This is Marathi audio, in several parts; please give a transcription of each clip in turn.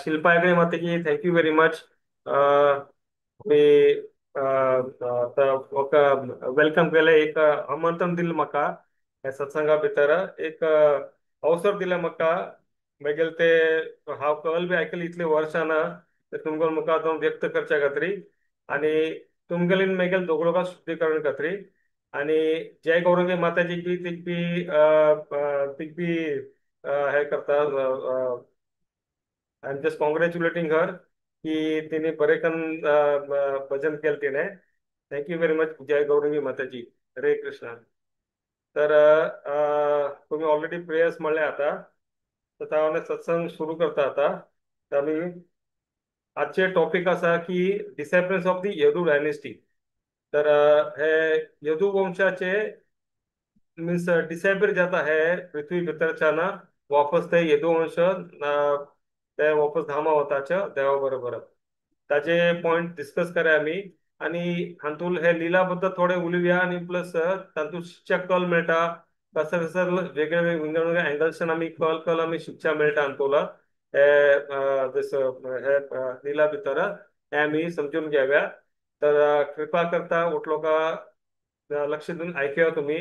शिल्पा हेगडे मातेకి థ్యాంక్ యూ వెరీ మచ్. मी आता ఒక वेलकम केले एक आमंत्रण दिलं म्हाका ह्या सत्संगा भितर एक अवसर दिला म्हाका मागीर ते हांव कल बी आयकली इतले वर्षांना ते तुमगेल मुखार हांव व्यक्त करच्या खातीर आनी तुमगेलीन मागीर दोगोडोगा शुद्धीकरण खातीर आनी जय गौरंगी माताजी बी तीक बी हे करता. आय एम जस्ट कॉंग्रॅच्युलेटिंग हर की तिने बरेकन भजन केलं तिने. थँक्यू व्हेरी मच जय गौरंगी माताजी. हरे कृष्णा. तर तुम्ही ऑलरेडी प्रेयर्स म्हणले आता तर हांव सत्संग सुरू करता आता. तर आम्ही आजचे टॉपिक असा की डिसेपरन्स ऑफ दी यदू डायनेस्टी. तर हे यदू वंशाचे मीन्स डिसेंबर जाता है पृथ्वी भितरच्यान वापस ते यदुवंश ते वापस धामा वताच्या देवा बरोबर ताचे पॉइंट डिस्कस करूया आम्ही आणि हातून हे लीला बद्दल थोडे उलवया आणि प्लस तातूंत शिक्षा कल मेळटा कसं कसं वेगळे वेगळे अँगल्सान आम्ही कल आम्ही शिक्षा मेळटा हातूला हे हे लीला भितर हे आम्ही समजून घेऊया. तर कृपा करता उठलो का लक्ष देऊन ऐकूया तुम्ही.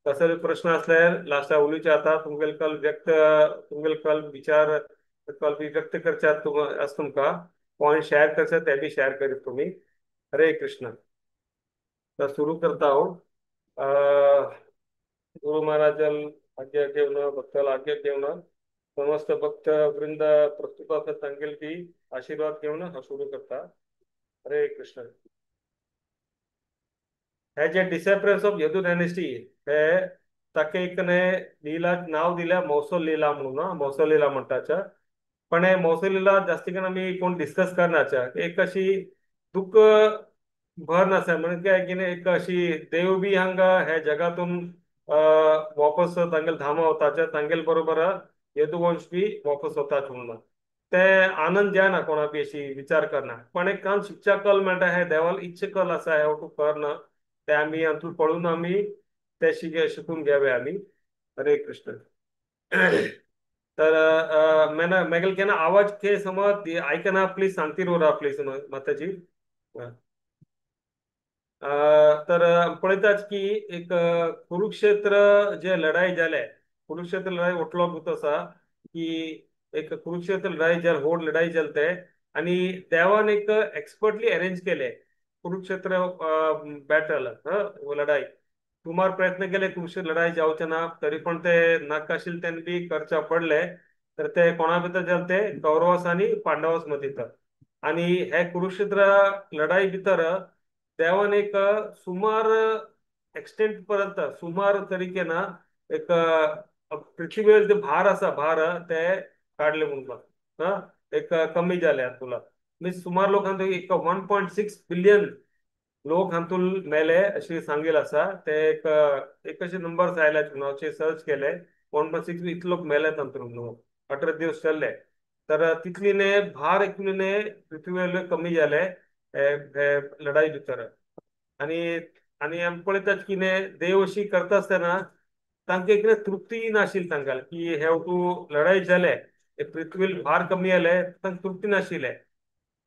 कसले प्रश्न असल्यार लास्टा उलूचे आता तुमगेल कल व्यक्त तुमगेल कल विचार कल बी व्यक्त करच्यात तुमका पॉइंट शेअर करच्यात ते बी शेअर करीत तुम्ही. हरे कृष्ण. तर सुरू करता हो. गुरु महाराजल आज्ञा घेऊन भक्ताला आज्ञा घेऊन समस्त भक्त वृंद प्रस्तुता सांगेल की आशीर्वाद घेऊन हा सुरू करता. हरे कृष्ण. हे जे डिसेपरन्स ऑफ यदू डायनेस्टी हे ताका एक लीला नाव दिल्या मौसो लीला म्हणून मौसो लीला म्हणटाच्या. पण हे मौसो लीला जास्ती करून आम्ही कोण डिस्कस करनाच्या एक अशी दुःख भर नसा म्हणजे काय की एक अशी देव बी हांगा हे जगातून वापस तांगेल धामा वताच्या तांगेल बरोबर यदुवंश बी वापस वतात म्हणून ते आनंद जायना कोणा बी अशी विचार करना पण एक काम शिक्षा कल मेळटा हे देवाल इच्छा कल असा हे तू करना ते आम्ही हातून पळून आम्ही ते शिकून घ्यावे आम्ही. हरे कृष्ण. तर मैंने मेगल के ना आवाज के समज ऐकना प्लीज सांगतील वर प्लीज माताजी. तर पळयताच की एक कुरुक्षेत्र जे लढाई जाले कुरुक्षेत्र लढाई उठलो भूत असा की एक कुरुक्षेत्र लढाई जल होड लढाई जलते आणि देवान एक एक्सपर्टली अरेंज केले कुरुक्षेत्र बॅटल लढाई सुमार प्रयत्न केले कुरुक्षेत्र लढाई जावचे ना तरी पण ते नाकाशील त्यांनी बी करच्या पडले. तर ते कोणा भितर जलते कौरवास आणि पांडवास मध्ये आणि हे कुरुक्षेत्र लढाई भितर देवान एक सुमार एक्सटेंट पर्यंत सुमार तरीकेन एक पृथ्वीवर जे भार असा भार ते काढले म्हणून एक कमी झाले तुला मी सुमार लोक एक 1.6 बिलियन लोक हातून मेले अशी सांगेल असा ते एक असे नंबर्स आयले हाचे सर्च केले 1.6 इतले लोक मेले हातून 18 दिवस चलले. तर तितलीने भार एकलीने पृथ्वीवर कमी झाले लढाई भितर आणि आणि आमी पळयतात की देव अशी करता आसतना तांकां एक तृप्ती नाशिल्ली तांकां की हे तू लढाई जाले पृथ्वीर भार कमी जाले तांकां तृप्ती नाशिल्ले.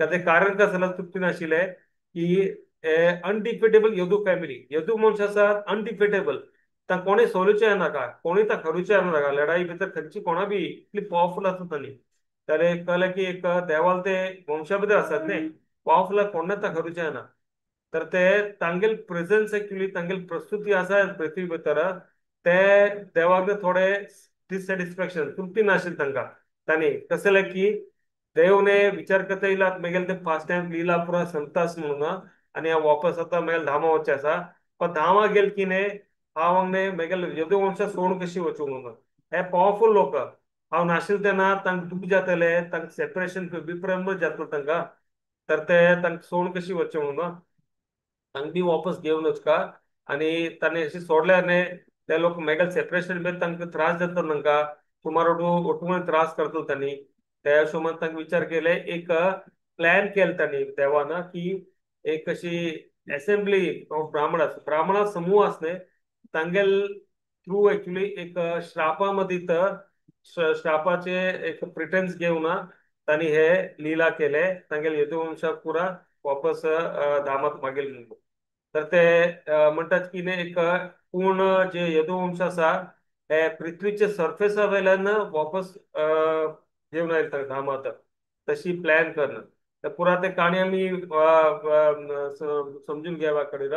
त्याचे कारण काय झालं तृप्ती नाशिल्ले की अनडिफिटेबल यदू फॅमिली यदू वंश आसा अनडिफिटेबल तां कोणी सोलुचे नाका कोणी तां खरुचे नाका लढाई भितर खंयची कोणा बी इतली पॉवरफुल आसा तांणी त्याला कळलं की एक देवाल ते वंशा भितर आसात न्ही पॉवरफुल कोणा तां खरुचे ना. तर ते तांगेल प्रेझन्स एक्चुअली तांगेल प्रस्तुती असा पृथ्वी भितर ते देवाक थोडे डिससॅटिस्फॅक्शन तृप्ती नाशिल्ली तांकां तांणी कसं जालें की देवने विचार करता येयला मागीर ते फास्ट टाइम लिहिला पुरा संतास म्हणून आणि वापस आता मागीर धामा वचचे आसा पण धामा गेल की ने हांव मागीर यदुवंश सोडून कशी वचूं म्हणून हे पॉवरफुल लोक हांव नाशिल्ले तेन्ना तांकां दूख जातले तांकां सेपरेशन विप्रम जातलो तांकां. तर ते तांकां सोडून कशी वचचें म्हणून तांकां वापस घेवन वचका आणि तांणी अशी सोडल्यार न्ही ते लोक मेगल सेपरेशन बी तांकां त्रास जाता तांकां सुमार ओटून त्रास करतलो तांणी त्या हिशोबान तांकां विचार केले एक प्लॅन केलो तांणी देवान की एक अशी असेंब्ली ऑफ ब्राह्मणा समूह आसले तांगेल थ्रू एक्चुअली एक श्रापा मध्ये श्रापाचे एक प्रिटेन्स घेऊन त्यांनी हे लीला केले तांगेल यदुवंश पुरा वापस धामात मागील म्हणून. तर ते म्हणतात की ने एक पूर्ण जे यदुवंश असा हे पृथ्वीचे सरफेस वयल्यान वापस घेऊन येईल धामात तशी प्लॅन करणं. तर पुरा ते काणी आम्ही समजून घ्यावा कडे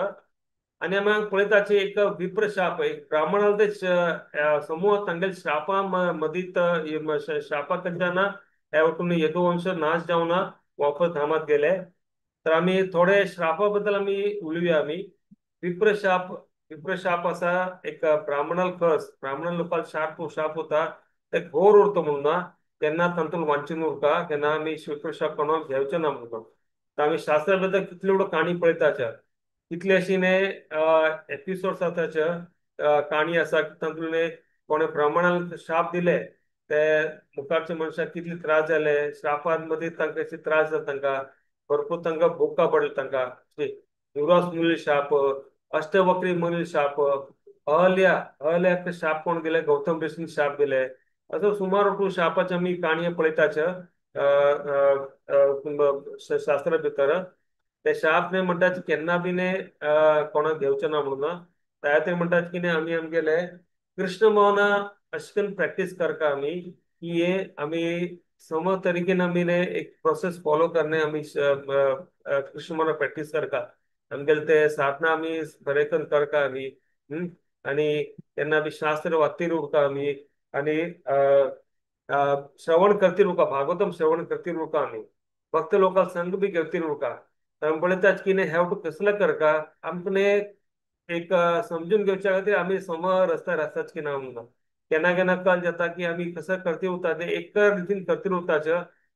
आणि आम्ही पळयताची एक विप्र शाप एक ब्राह्मणाला ते समूह तांगेल शापा मदीत शापा कडच्याना ह्या वटून यदुवंश नाश जाऊन वापस धामात गेले. तर आम्ही थोडे श्रापाबद्दल आम्ही उलवूया आम्ही. विप्रशाप विप्रशाप असा एक ब्राह्मणाला कस ब्राह्मण लोकांना शाप होता ते घोर उरतो म्हणून त्यांना तंतून वांचून उरका त्यांना आम्ही विप्रशाप कोणाला घ्यायचं ना म्हणतो. तर आम्ही शास्त्राबद्दल कितले एवढं काणी पळयताच्या कितले अशीने एपिसोड आताच्या काणी असा की तातूंतले कोणे ब्राह्मणाला शाप दिले ते मुखारच्या मनशाक कितले त्रास झाले श्रापांमध्ये तांकां कशे त्रास जाता तांकां भरपूर तांकां भोगता पडले तांकां युवराज मुनील शाप अष्टवक्री मुनील शाप अहल्याक शाप कोण दिले गौतम ऋषीने शाप दिले असं सुमार टू शापाच्या मी काणयो पळयताच्या शास्त्रा भितर ते शाप ने म्हणतात केन्ना बी ने कोणाक घेवचे ना म्हणून त्या ते म्हणतात की ने आम्ही आमगेले कृष्ण मोहना अशकन प्रॅक्टिस करका आम्ही की ये आम्ही सम तरीकेन आम्ही ने एक प्रोसेस फॉलो करणे आम्ही कृष्ण मोहना प्रॅक्टिस करका आमगेले ते साधना आम्ही बरेकन करका आम्ही आणि त्यांना बी शास्त्र वाचतील उरका आम्ही आणि श्रवण करतील उरका भागवतम श्रवण करतील उरका आम्ही भक्त लोकांना संग बी घेतील उरका म्हणतात की नाही हॅव टू कसलं कर का आमकने एक समजून घेवच्या खातीर आम्ही सम रस्त्यार आसात की ना म्हणून केन्ना केन्ना कळ जाता की आम्ही कसं करती उरता ते एक रितीन करती उरताच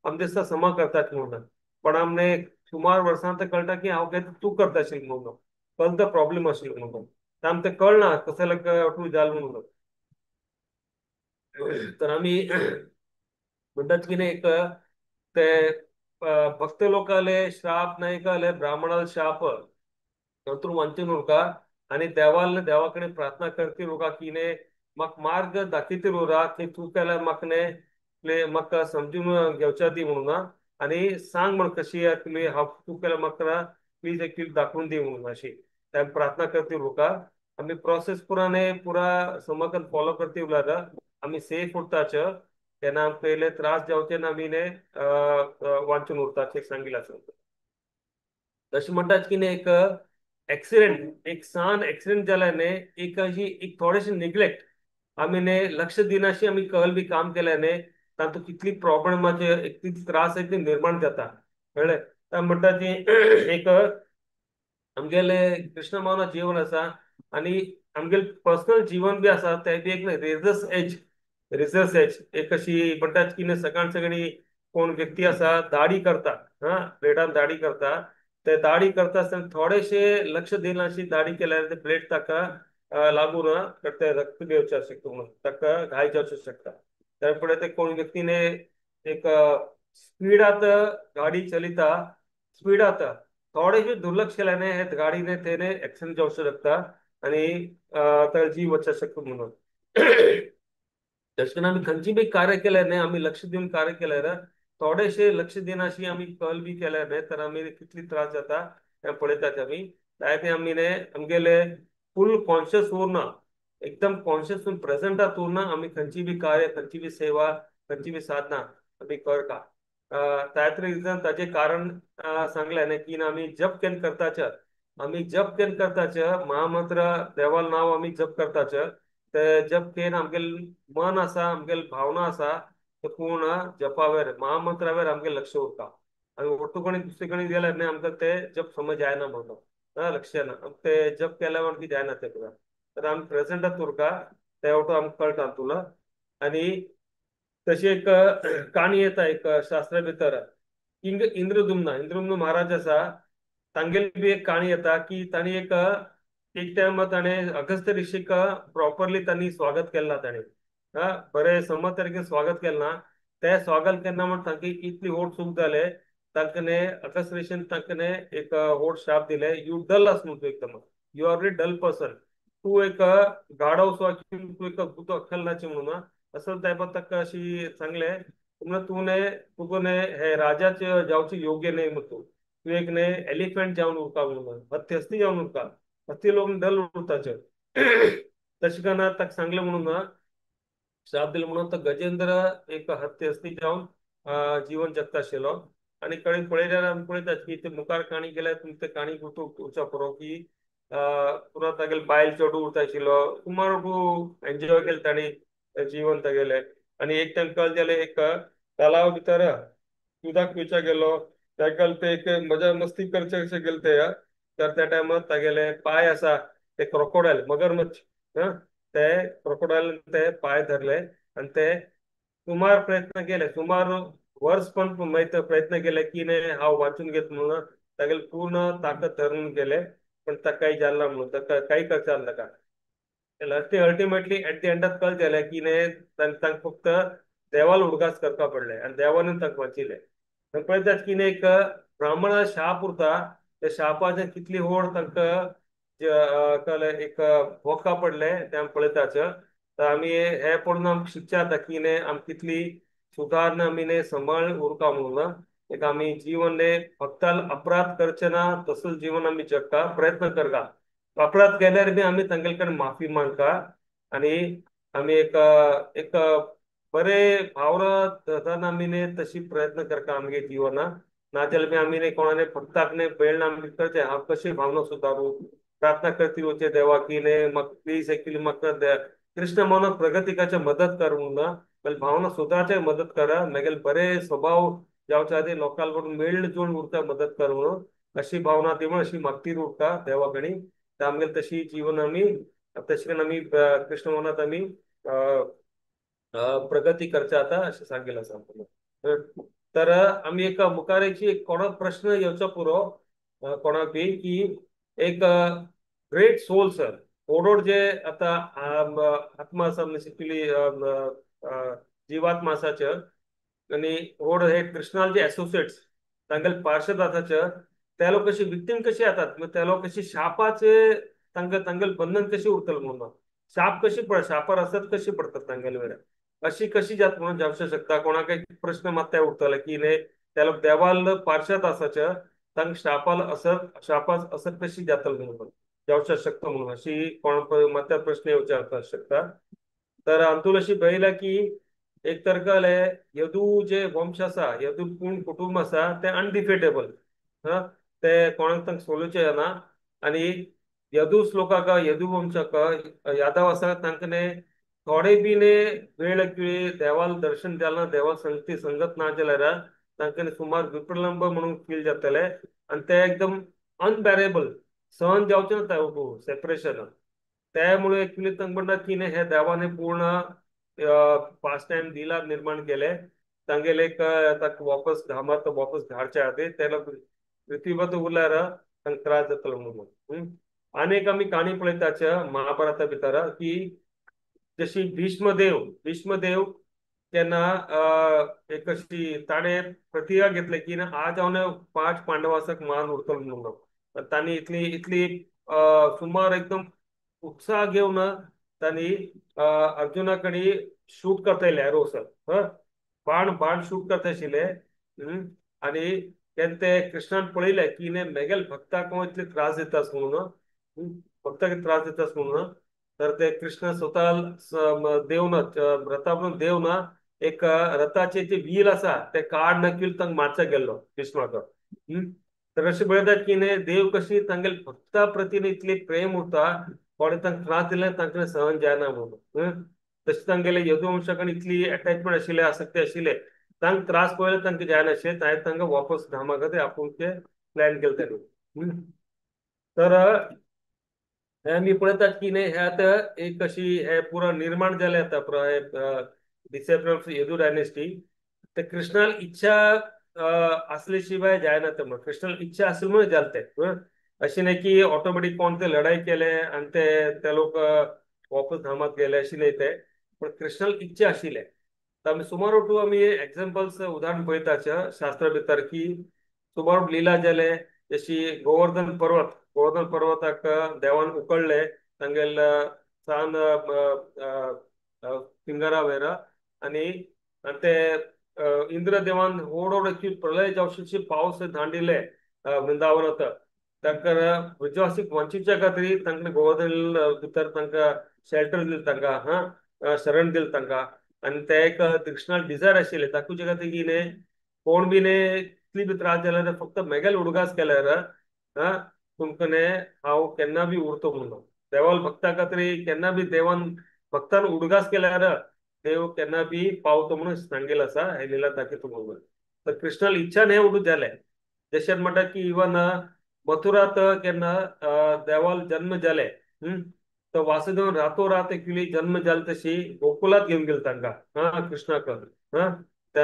आम दिसता सम करतात म्हणून पण आमने सुमार वर्सां ते कळटा की हांव काय तू करता आशिल्लो म्हणून कळत तो प्रॉब्लेम आशिल्लो म्हणून तर आमकां ते कळना कसं टू जाल म्हणून तर आम्ही म्हणतात की नाही एक ते भक्त लोकाले श्राप नाही काले ब्राह्मणाला शाप नंतर वांचून उरका आणि देवाकडे प्रार्थना करतील उरका की ने मग मार्ग दाखयतील उरा की तू केला म्हाकने म्हाका समजून घेवच्या दी म्हणून आणि सांग म्हण कशी तुमी हांव तू केला म्हाका प्लीज एक दाखवून दी म्हणून अशी त्या प्रार्थना करतील उरका आम्ही प्रोसेस पुरा समकन फॉलो करती उरला आम्ही सेफ उरताच तेन्ना पहिले त्रास जावचे ना आम्ही ने वांचून उरताच एक सांगितलं असं तसे म्हणतात की नाही एक ऍक्सिडेंट एक सान ऍक्सिडेंट जाल्याने एक अशी एक थोडेसे निग्लेक्ट आम्ही ने लक्ष दिनाशी आम्ही कहल बी काम केल्याने तातूंत कितली प्रॉब्लेमाचे कितली त्रास आहे ते निर्माण जाता कळ्ळें तर म्हणटा ती एक आमगेले कृष्ण भावना जीवन असा आणि आमगेले पर्सनल जीवन बी असा ते बी एक रिझर्स एज एक अशी म्हणतात की सकाळ सगळी कोण व्यक्ती असा दाढी करता ब्लेडान दाढी करता ते दाढी करता आसतना थोडेशे लक्ष दिना अशी दाढी केल्यार ते ब्लेड ताका लागून ते रक्त घेवचे शकता म्हणून ताका घाय जावचे शकता त्या पुढे ते कोण व्यक्तीने एक स्पीडात गाडी चलिता स्पीडात थोडेशे दुर्लक्ष केल्याने हे गाडीने तेने ऍक्सिडेंट जाऊ शकता आणि तर जीव वचू शकतो म्हणून तशें आम्ही खंयची बी कार्य केल्यार न्ही आम्ही लक्ष दिवन कार्य केल्यार थोडेशे लक्ष दिनाशी आम्ही कल बी केल्यार न्ही तर आम्ही कितली त्रास जाता हे पळयतात आम्ही ते आम्ही ने आमगेले फुल कॉन्शियस उरना एकदम कॉन्शियस प्रेझेंटात उरना आम्ही खंयची बी कार्य खंयची बी सेवा खंयची बी साधना आम्ही करता त्याच रिझन ताचे कारण सांगले न्ही की आम्ही जप केन करताच आम्ही जप केन करताच महामंत्र देवाल नाव आम्ही जप करताच ते जप केन आमगेल मन आसा आमगेल भावना आसा ते पूर्ण जपावेर महामंत्रावेर आमगे लक्ष उरता आमी ओट्टू कोणी दुसरे कडेन गेल्यार न्ही आमकां ते जप समज जायना म्हणून लक्ष ना ते जप केल्या आमकां जायना ते पुरा तर आमी प्रेझेंटात उरका ते ओटो आमकां कळटा तुला आणि तशी एक काणी येता एक शास्त्रा भितर इंद्रदुम्न महाराज आसा तांगेल बी एक काणी येता की ताणी एक टाइम ताणे अगस्त ऋषीक प्रॉपरली त्यांनी स्वागत केला ताणे बरे समज तरीके स्वागत केलं ना ते स्वागत केन्ना म्हण तांकी इतली व्हड चूक जाले तांकने अगस्त ऋषीन तांकने एक व्हड शाप दिले यू डल आस म्हणून एकदम you are very dull person तू एक गाडव सो तू एक गुतो अक्कल नाची म्हणून असल टायपात ताका अशी सांगले म्हणून तुगने हे राजाचे जावचे योग्य नाही म्हणतो तू एक ने एलिफंट जावन उरका म्हणून हत्ती हस्ती जावन उरका हत्ती लोक डल उरताचे तशें करून ताका सांगले म्हणून श्राप दिले म्हणून तो गजेंद्र एक हत्ती हस्ती जावन जीवन जगता आशिल्लो आणि कडेन पळयल्यार आमी पळयतात की ते मुखार काणी गेल्यार तुमचे काणी उरचा पुरो की पुरो तागेले बायल चेडू उरता आशिल्लो कुमार एन्जॉय केले ताणी जीवन तागेले आणि एक टाइम कळ्ळें जाल्यार एक तलाव भितर उदक पिवचा गेलो ताका ते एक मजा मस्ती करचे अशें गेले ते तर त्या टायमार तागेले पाय आसा ते क्रोकोडायल मगरमच्छ हं, ते क्रोकोडायल ते पाय धरले आणि ते सुमार प्रयत्न केले सुमार वर्ष पण माहित प्रयत्न केले की नाही हांव वाचून घेत म्हणून तागेले पूर्ण ताकद धरून गेले पण ताका काही जाल्ला म्हणून ताका काही करचा नाका अल्टिमेटली एट द एंडात कळ्ळें जालें की ने तांकां फक्त देवाला उडगास करपा पडले आणि देवान तांकां वाचिले पळयतात की ने एक ब्राह्मणा शाप उरता त्या शापाचे कितली होड तांकां एक भोका पडले ते आमी पळयतात तर आमी हे पडून आमकां शिक्षा जाता की ने आमी कितली सुदारना आमी ने सांबाळ उरता म्हणून एक आमी जीवन ने फक्त अपराध करचे ना तसंच जीवन आमी जगता प्रयत्न करता अपराध केल्यार बी आमी तांगेले कडेन माफी मागता आणि आमी एक बरे भावना धरताना आमी ने तशी प्रयत्न करता आमगे जिवना नाजाल्यार बी आमी ने कोणाने फक्त आपणे बेळना आमी करचे हांव कशी भावना सुदारू प्रार्थना करती वचे देवा की ने म्हाका प्लीज एक्चुअली म्हाका कृष्ण म्हणून प्रगतीकाचे मदत कर म्हणून पहिले भावना सुधारचे मदत करा मागीर बरे स्वभाव जावच्या आधी लोकांकडून मेळ जोड उरता मदत कर म्हणून अशी भावना ती अशी मागती उरता देवाकणी आमगेले तशी जीवन आमी तशें करून आमी कृष्ण म्हणत आमी प्रगती करचे आता अशें सांगिल्लें आसा तर आमी एक मुखार एक कोणाक प्रश्न येवचो पुरो कोणाक बी की एक ग्रेट सोल सर ओडोड जे आता आत्मा आसा बेसिकली जीवात्मा आसाचे आणि ओड हे कृष्णाल जे एसोसिएट्स तांगेले पार्षद आसाचे ते लोक कशी विक्टीम कशी येतात मग ते लोक कशी शापाचे तांगेले बंधन कशी उरतले म्हणून शाप कशी पड शापार असत कशी पडतात तांगेले वेळेर अशी कशी जात म्हणून जावचे शकता कोणाक एक प्रश्न मात उरतले की ने त्या लोक देवाल पार्षद आसाचे तांकां शापाल असत शापास असत कशी जातले म्हणून जावचे शकता म्हणून अशी कोण मात प्रश्न येवचे शकता तर हातूंत अशी पळयला की एक तर कळले यदू जे वंश आसा यदू पूर्ण कुटुंब आसा ते अनडिफेटेबल ते कोणाक तांकां सोलूचे ना आणि यदूस लोकांक यदू वंशाक यादव आसा तांकां थोडे बी ने वेळ देवाल दर्शन जालें देवाल संगती संगत ना जाल्यार तांकां सुमार विप्रलंब म्हणून फील जातले आणि ते एकदम अनबॅरेबल सहन जावचे ना सेपरेशन त्यामुळे ऍक्च्युली तांकां म्हणटात की हे देवाने पूर्ण पास्ट टाइम दिला निर्माण केले तांगेले एक वापस धामात वापस धाडचे आदी त्याला पृथ्वीबद्द उरल्यार तांकां त्रास जातलो म्हणून अनेक आमी काणी पळयताचे महाभारता भितर की जशी भीष्मदेव तेन्ना एक अशी ताणे प्रतिज्ञा घेतली की आज हांव 5 पांडवांक मान उरतलो म्हणून तांणी इतली इतली सुमार एकदम उत्साह घेवन तांणी अर्जुना कडेन शूट करता येयले एरोस बाण बाण शूट करता आशिल्ले आणि तेन्ना ते कृष्णान पळयले की मेगेल भक्ताक इतले त्रास दितास म्हणून भक्ताक त्रास दितास म्हणून तर ते कृष्ण स्वतः देवना रथा म्हणून देवना एक रथाचे जे व्हील आसा ते काड नकिल तांकां मारचा गेल्लो भीष्माक तर अशें पळयतात की देव कशी तांगेले भक्ता प्रतीन इतली प्रेम उरता कोणे तांकां त्रास दिले तांकां सहन जायना म्हणून तशें तांगेले यदुवंशा कडेन इतली अटॅचमेंट आशिल्ले आसक्ती आशिल्ले तांकां त्रास पळयले तांकां जायनाशें तांकां वापस धामा खातीर आपुणचे प्लॅन केले तांणी तर मी पळयतात की हे आता एक अशी हे पुरो निर्माण जाले आता पुरो हे डिसेंबर येदू डायनेस्टी ते कृष्णाल इच्छा असले शिवाय जायना ते म्हणून कृष्णाल इच्छा असेल म्हणून जाले ते अशें न्ही की ऑटोमॅटिक कोण ते लढाई केले आणि ते लोक वापस धामात गेले अशें नाही ते पण कृष्णाल इच्छा आशिल्ले तर आमी सुमार टू आमी एक्झाम्पल्स उदाहरण पळयताचे शास्त्रा भितर की सुमार लिला जाले जशी गोवर्धन पर्वताक देवान उकळले तांगेल सान फिंगरा वेरा आणि आणि ते इंद्रदेवान ಓಡೋಡಕ್ಕೆ ಪ್ರಳಯ ಜಾವಶಿಸಿ ಪಾವಸ ದಾಂಡಿಲೆ वृंदावनात तांकां ब्रजवासीक वंचिच्या खातीर तांकां गोवर्धन भितर तांकां शेल्टर दिले तांकां शरण दिले तांकां आनी ते एक कृष्णाक डिझायर आशिल्ले दाखोवचे खातीर की न्ही कोण बी न्ही कितली बी त्रास जाल्यार फक्त मेगेल उडगास केल्यार तुमकां न्ही हांव केन्ना बी उरतो म्हणून देवाल भक्ता खातीर केन्ना बी देवान भक्तान उडगास केल्यार देव केन्ना बी पावतो म्हणून सांगेल आसा हे लिला दाखयतो म्हणून तर कृष्णाला इच्छान हे उडूक जालें जशें म्हणटा की इवन मथुरात केन्ना देवाल जन्म जाले तर वासुदेव रातोरात एक्चुअली जन्म जाले तशी गोकुलात घेऊन गेले तांकां कृष्णाक ते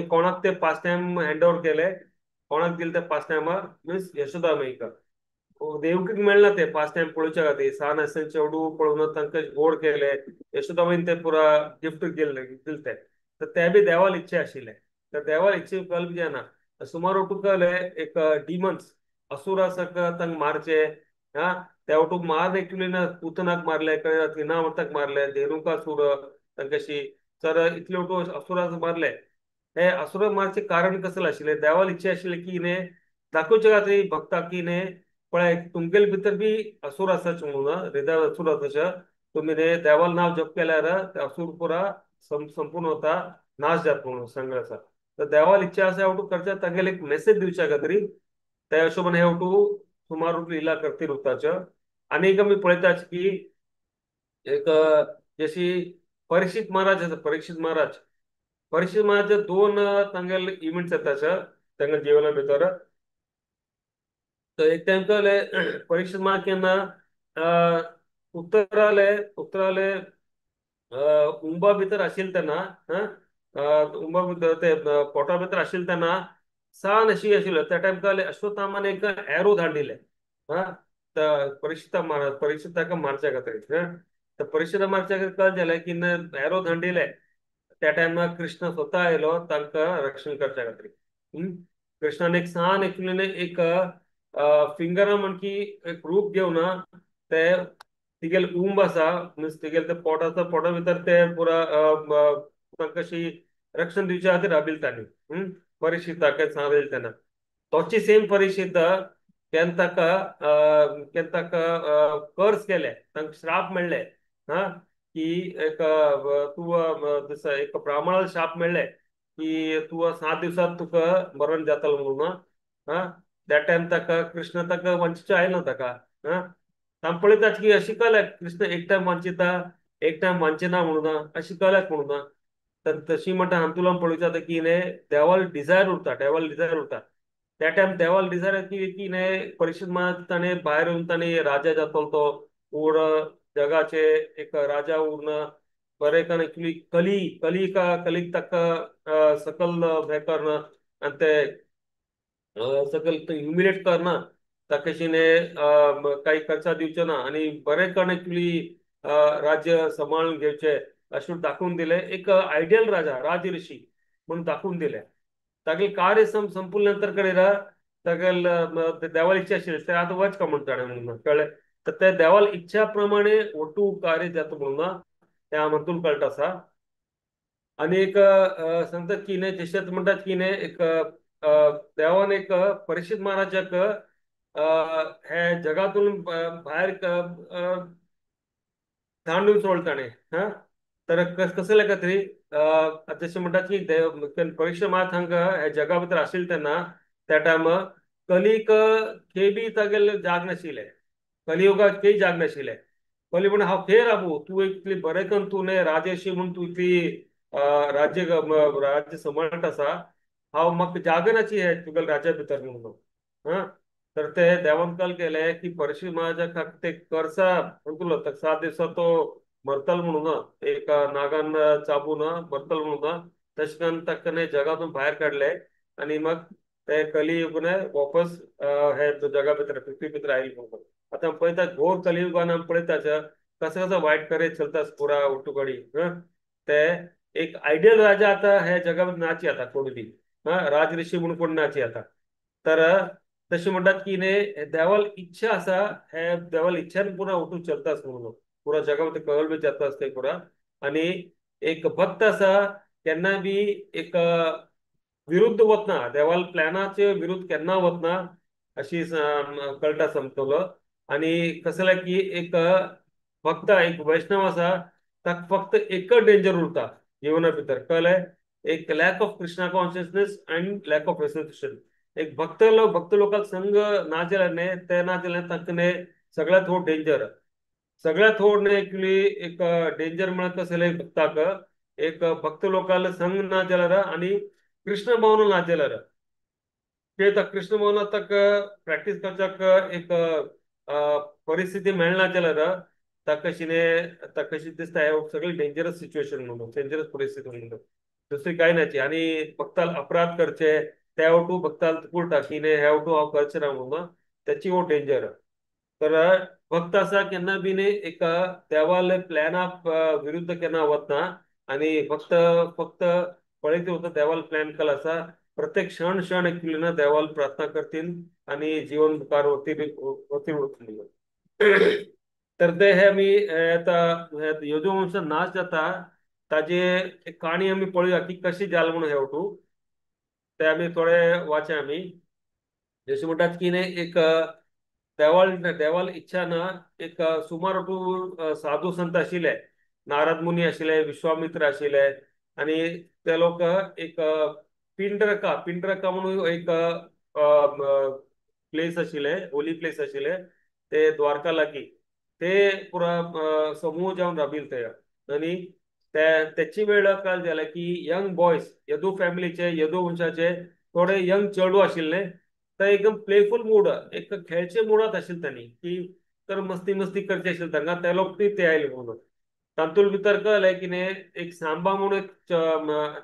कोणाक ते पास्ट टाइम हँड ओव्हर केले कोणाक दिले ते पास्ट टायमार मीन्स यशोदा माईक देवकीक मेळना ते पास्ट टाइम पळोवच्या खातीर सान आसन चेडू पळोवन तांकां गोड केले यशोदाबाईन ते पुरा गिफ्ट दिले ते बी देवाल इच्छे आशिल्ले तर देवाल इच्छे कल्प जायना सुमार तुका एक डिमन्स असुर आसा तांकां मारचे त्या वटूक मार एक्चुअली ना पुतनाक मारले तिनावताक मारले धेनुकासूर तांकाशी तर इतले वटू असुराक मारले हे असुर मारचे कारण कसले आशिल्ले देवाल इच्छे आशिल्ले की न्ही दाखोवचे खातीर भक्ताक की न्ही पळय तुमगेले भितर बी असुर आसाच म्हणून हृदय असुर तशें तुम्ही न्ही देवाल नांव जप केल्यार ते असुर पुरा संपूर्ण वता नाश जाता म्हणून सांगले आसा तर देवाल इच्छा आसा हेवटू करचे तांगेले एक मेसेज दिवच्या खातीर त्या हिशोबान हेवटू सुमार लिला करतील उरताच्यो आनीक आमी पळयतात की एक जशी परीक्षित महाराज आसा परीक्षित महाराज दोन तांगेले इव्हेंट्स येता तांगे जिवना भितर तर एक टाइम कळले परीक्षित महाराज केन्ना उत्तराले उंबा भितर आशिल्ले तेन्ना उंबा भितर ते पोटा भितर आशिल्ले तेन्ना सान अशी आशिल्लो त्या टाइम कळले अश्वत्थामान एक एरो धाडिल्ले परीक्षित ताका मारच्या खातीर तर परीक्षित मारच्या खातीर कळत जालें की एरो धाडिल्ले त्या टायमार कृष्ण स्वता आयलो तांकां रक्षण करच्या खातीर कृष्णान एक सान एक्चुअली एक फिंगरा म्हण की एक रूप घेवन ते तिगेल उंब आसा मीन्स तिगेल ते पोटा भितर ते पुरा कशी रक्षण दिवच्या खातीर राबिल्तानी परीक्षिताक सांगलें तेन्ना तोची सेम परीक्षित केन्ना ताका कर्ज केले तांकां श्राप मेळ्ळे की एक तूं एक ब्राह्मणाला शाप मेळ्ळे की तूं 7 दिवसात तुका मरण जातलो म्हणून त्या टाइम ताका कृष्ण ताका वंचिचे आयलो ताका पळयतात की अशी कळल्यात कृष्ण एक टाइम वांचिता एक टाइम वांचना म्हणून अशी कळल्यात म्हणून तर तशी म्हणटा हांव तुला पळयता की न्ही देवाल डिझायर उरता त्या टाइम देवाल डिझायर की न्ही परीक्षित महाराज ताणें भायर येवन ताणें राजा जातलो तो पूर्ण जगाचे एक राजा उरना बरें कारण एक्चुअली कलीक ताका सकल हे करना आनी ते सकल ह्युमिलेट करना ताकेशी काही खर्चा दिवचे ना आणि बरेपण एक्चुअली राज्य सांभाळून घेवचे अशें दाखवून दिले एक आयडियल राज ऋषी म्हणून दाखवून दिले तागे कार्य संपूर्ण नंतर कडेन तागेल देवाल इच्छा आशिल्ली ते आतां वच का म्हणटा म्हणून कळ्ळें तर ते देवाल इच्छा प्रमाणे ओटू कार्य जाता म्हणून ते हातून कळटा आसा आणि एक सांगतात की न्ही जशें म्हणटात की न्ही एक देवान एक परीक्षित महाराजाक हे जगातून भायर धाडून सोडले ताणें तर कसले खातीर जशें म्हणटात की परीक्षित महाराज हांगा हे जगा भितर आशिल्ले तेन्ना त्या टायमार कलीक खंय बी तागेले जाग नाशिल्ले कलियुगात खंय जाग नाशिल्ले कली म्हण हांव खंय राबू तूं इतली बरें करून तूं न्ही राजर्षी म्हूण तूं इतली राज्य सांबाळटा आसा हांव म्हाका जागनाची हे तुगेले राज्या भितर म्हणून तर ते देवान कल केले की परीक्षित महाराजाक ते कर्सा म्हणटलो 7 दिवसां तो मरतल म्हणून एक नागान चाबून मरतल म्हणून तशें करून ताका जगातून भायर काडले आणि मग ते कलियुग वापस हे जगा भितर पृथ्वी भितर आयले म्हणून आतां पळयता घोर कलियुगान आमी पळयता कसो कसो वायट कार्य चलता पुरा उठुकडी ते एक आयडियल राजा आता हे जगा भितर नाची आता कोण बी राज ऋषी म्हणून कोण नाची आता तर तशें म्हणटात की न्ही देवाल इच्छा आसा हे देवाल इच्छान पुरा उठून चलताच म्हणून पुरा जगा भितर कळल बी जाता ते पुरा आणि एक भक्त असा केन्ना बी एक विरुद्ध वतना देवाल प्लॅनाचे विरुद्ध केन्ना वतना अशी कळटा समजलो. आणि कसं की एक भक्त एक वैष्णव असा ताका फक्त एकच डेंजर उरता जिवना भितर कळ्ळें. एक lack of Krishna consciousness and lack of association. एक भक्त लोकांक संग ना जाल्यार न्ही ते ना जाल्यार तांकां न्ही सगळ्यात व्हड डेंजर. सगळ्यात व्हड न्ही एक डेंजर म्हळ्यार कसं भक्ताक एक भक्त लोकांना संग ना जाल्यार आणि कृष्ण भवन ना जाल्यार ते कृष्ण भवनात प्रॅक्टिस करच्याक एक परिस्थिती मेळना जाल्यार ताका कशी दिसता हे सगळी डेंजरस सिच्युएशन म्हणून डेंजरस परिस्थिती म्हणून दुसरी काही नाही. आणि भक्ताल अपराध करचे ते आवटू भक्ताल उलटा की हे आवटू हांव करचे ना म्हणून त्याची हो डेंजर. तर भक्त असा केन्ना बी न्ही एक देवाले प्लॅना विरुद्ध केन्ना वतना आणि फक्त फक्त पळयत होतं देवाल प्लॅन केला असा प्रत्येक क्षण क्षण ऍक्च्युली ना देवाल प्रार्थना करतील आणि जीवन मुखार वरती. तर ते हे आमी आता यदुवंश नाश जाता ताजे एक काणी आमी पळोवया की कशी जाल म्हणून हे वटू ते आमी थोडे वाचा आमी. जशें म्हणटात की न्ही एक देवाल इच्छा ना एक सुमार साधू संत आशिल्ले. नारद मुनी आशिल्ले, विश्वामित्र आशिल्ले आणि ते लोक एक पिंडरका म्हणून एक प्लेस आशिल्ले होली प्लेस आशिल्ले ते द्वारका लागीं ते पुरा समूह जावन राबिल थंय. आणि त्याची वेळ काल झाला की यंग बॉयज यदू फॅमिलीचे यदू वंशाचे थोडे यंग चेडू आशिल्ले तर एकदम प्लेफुल मूड एक खेळचे मुडात आशिल्ले त्यांनी की तर मस्ती मस्ती करचे आशिल्ले तांकां ते लोक ते आयले म्हणून तातूंत भितर कळलें की न्ही एक सांबा म्हणून एक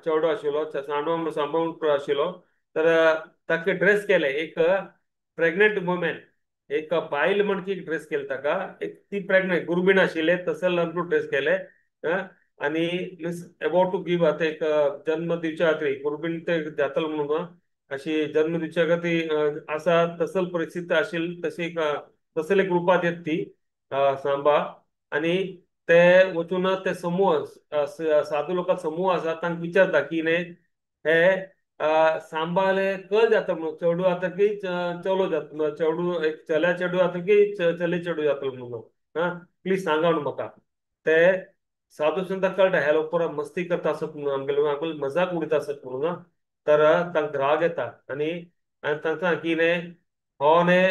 चेडो आशिल्लो सांबा म्हणून आशिल्लो तर ताका ड्रेस केले एक प्रेग्नेंट वुमन एक बायल म्हणकी ड्रेस केले ताका एक ती प्रेग्नेंट गुरबीण आशिल्ले तसं ड्रेस केले. आणि मीन्स अबाउट टू गिव्ह आता एक जन्म दिवच्या खातीर गुरबीण ते जातलो म्हणून अशी जन्म दिवच्या खातीर असा तसल परिस्थिती आशिल्ली तशी तसले ग्रुपात येत ती सांबा. आणि ते वचून ते समूह साधू लोक समूह आसा तांकां विचारता की न्ही हे सांबाले कळ जाता म्हणून चेडू आता की चलो जाता चेडू एक चल्या चेडू जाता की चले चेडू जातलो म्हणून प्लीज सांगा म्हणून म्हाका. ते साधू संत कळटा हे लोक पुरा मस्ती करता आसत म्हणून आमगेले मजाक उडयता आसत म्हणून तर तांकां राग येता. आणि तांकां की न्ही हो न्ही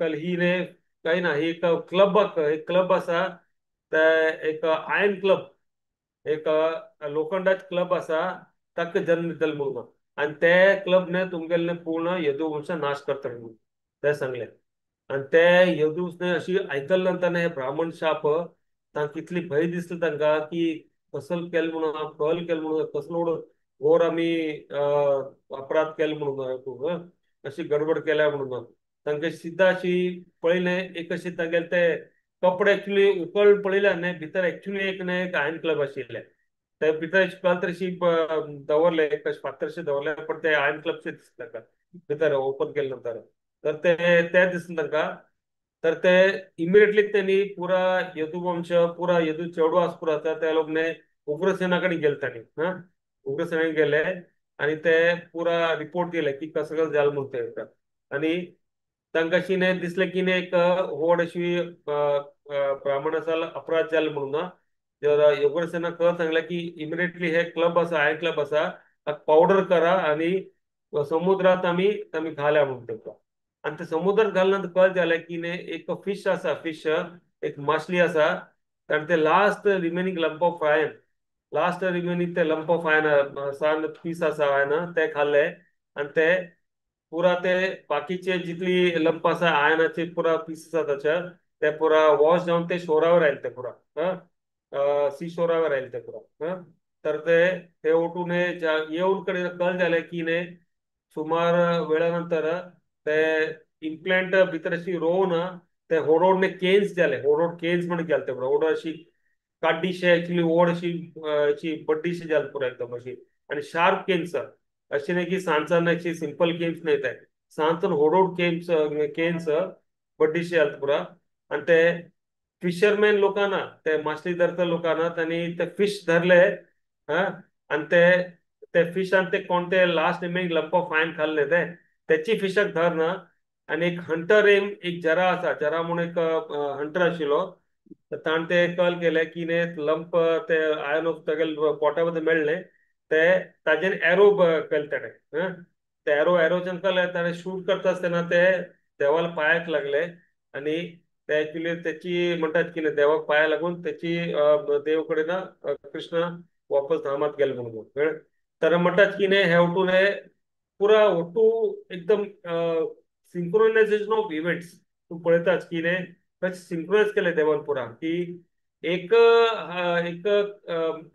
कल ही न्ही काही ना ही एक क्लब आसा ते एक आयन क्लब एक लोखंडाचे क्लब आसा ताका जन्म दितले म्हणून आणि ते क्लब ने तुमगेले पूर्ण यदुवंश नाश करतले म्हणून ते सांगले. आणि ते यदूस ने अशी आयकल्ले नंतर हे ब्राह्मण शाप तांकां कितली भंय दिसली तांकां की कसल केलें म्हणून कल केलें म्हणून कसलो घोर आमी अपराध केले म्हणून अशी गडबड केल्या म्हणून तांकां सिद्धा अशी पळयलें एक अशी तांगेले ते कपडे एक्चुअली उकळ पळयल्या न्ही भितर एक्चुअली एक न्ही एक आयन क्लब आशिल्ले ते भितर पालतरशी दवरले फातरशे दवरले पण ते आयन क्लबचे दिसले तांकां भितर ओपन केले नंतर तर ते दिसले तांकां. तर ते इमिडिएटली त्यांनी पुरा यदुवंश पुरा यदू चेडू आस पुरा त्या लोक ने उग्रसेना कडेन गेले तांणी उग्रसेना गेले आणि ते पुरा रिपोर्ट दिले की कसं कसं जालें म्हणून ते. आणि तांकां अशी न्ही दिसलें की न्ही एक व्हड अशी ब्राह्मणाचा अपराध जाले म्हणून तर उग्रसेना सांगले की इमिडिएटली हे क्लब आसा आय क्लब आसा पावडर करा आणि समुद्रात आम्ही घाल्या म्हणून तेका. आणि ते समुद्रात घालल्यानंतर कळत जालें की न्ही एक फिश आसा फिश एक मासली आसा आणि ते लास्ट रिमेनिंग लंप ऑफ आयन लास्ट रिमेनिंग ते लंप ऑफ आयन सान पीस आसा आयन ते खाल्ले आणि ते पुरा ते बाकीचे जितली लंप आसा आयनाचे पुरा पीस आसा त्याच्या ते पुरा वॉश जावन ते शोरावर आयले ते पुरा सी शोरावर आयले ते पुरा तर ते उठून येऊन कडे कळत जालें की न्ही सुमार वेळानंतर ते इम्प्लांट भितर अशी रोवन ते होडोडने केन्स जाले होडोड केन्स म्हणून गेले ते होडोड अशी काड्डीशे एक्चुअली ओड अशी बड्डीशी जाली पुरा एकदम अशी आणि शार्प केन्स अशी नाही की सांचन अशी सिंपल केन्स नाही ते सांचन होडोड केन्स बड्डीशी जाले पुरा. आणि ते फिशरमॅन लोकांना, ते मासळी धरता लोकांना त्यांनी ते फिश धरले. हा. आणि ते ते फिश आणि ते कोणते last remaining lump of fine खाल्ले ते त्याची फिशक धरणं. आणि एक हंटर एक जरा असा जरा म्हणून एक हंटर आशिल्लो. तर ताण ते कॉल केले की ने लंप ते आयन ऑफ तेगेल पोटामध्ये मेळ्ळे ते ताजेर एरो केले ताणे. ते एरोच्यान कळले ताणे शूट करता आसतना ते देवाला पायाक लागले. आणि ते ऍक्च्युली त्याची म्हणतात की देवाक पाया लागून त्याची देव कडे ना कृष्ण वापस धामात गेले म्हणून तर म्हणतात की ने हॅव टू ने पुरा ओटू एकदम सिंक्रोनायझेशन ऑफ इव्हेंट्स तू पळयताच की ने सिंक्रोनाइज केले देवान पुरा की एक एक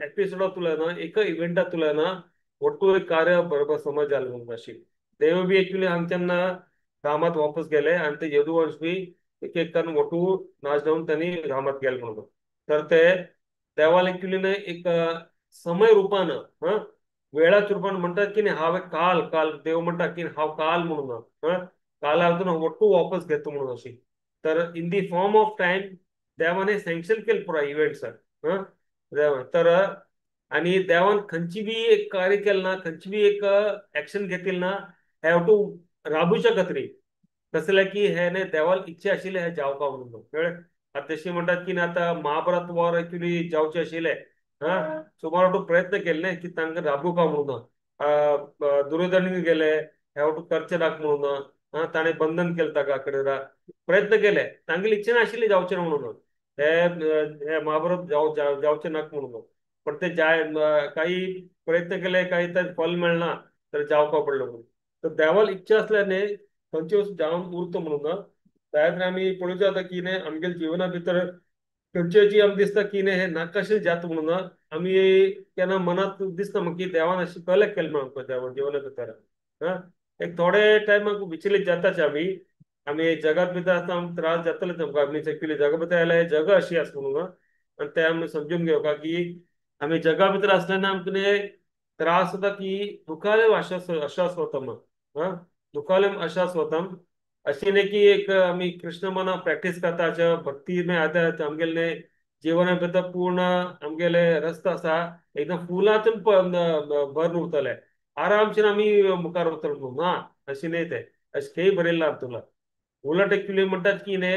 एपिसोडा तुलना एक इव्हेंटा तुलना ಒಟ್ಟು एक कार्य बरोबर समज जालें म्हणून अशी देव बी एक्चुअली हांगच्यान रामात वापस गेले आणि ते यदुवंश बी एक एक करून ಒಟ್ಟು नाच जाऊन त्यांनी रामात गेले म्हणून. तर ते देवाला एक्चुअली एक समय रूपानं वेळाच रूपान म्हणतात की नाही हांव एक काल काल देव म्हणतात की हांव काल म्हणून कालातून ಒಟ್ಟು वापस घेतो म्हणून अशी. तर in the form of time देवाने सँक्शन केलं पुरा इव्हेंट्स. तर आणि देवान खंयची बी एक कार्य केलं ना खंयची बी एक ऍक्शन घेतील ना हॅव टू राबूच्या खातीर कसले की हे ने देवाला इच्छा आशिल्ले हे जावपा म्हणून कळ्ळें. आता तशी म्हणतात की आता महाभारत वॉर एक्चुअली जावचे आशिल्ले. सुमार तो प्रयत्न केले की तांकां राबोवपा म्हणून दुर्योधन गेले हॅव टू करचे नाक म्हणून ताणे बंधन केलं ताका कडेन प्रयत्न केले तांगेली इच्छा नाशिल्ली जावचे म्हणून हे महाभारत जावचे नाक म्हणून. पण ते काही प्रयत्न केले काही तर फल मिळणार तर जावपा पडलो म्हणून. तर देवाला इच्छा असल्याने खंयची वस्तू जावन उरतो म्हणून त्यात आम्ही पळोवचे जाता की ने आमगे जिवना भितर खंयची आमकां दिसता की ने हे नाकाशें जाता म्हणून आम्ही केन्ना मनात दिसता की देवान अशी कलेक्ट केलें म्हणून देवान जिवना भितर. एक थोडे टायमाक विचलीत जाताच आम्ही आम्ही जगात भितर आसता आमकां त्रास जातलेच आमकां आमी एक्चुअली जगा भितर आयल्यार जग अशी आसा म्हणून आणि ते आमी समजून घेवपा की आम्ही जगा भितर आसतना आमकां त्रास जाता की दुखालय आशास्वतम. दुखालय आशास्वतम अशी नाही की एक आम्ही कृष्ण मना प्रॅक्टिस करता भक्ती में आदत आमगेले जीवना भितर पूर्ण आमगेले रस्तो आसा एकदम फुलातून भरून उरतले आरामशीर आम्ही मुखार वतले म्हणून अशी नाही ते अशें खंय बरयल्लें आसा तुला. उलट एक्चुअली म्हणतात की ने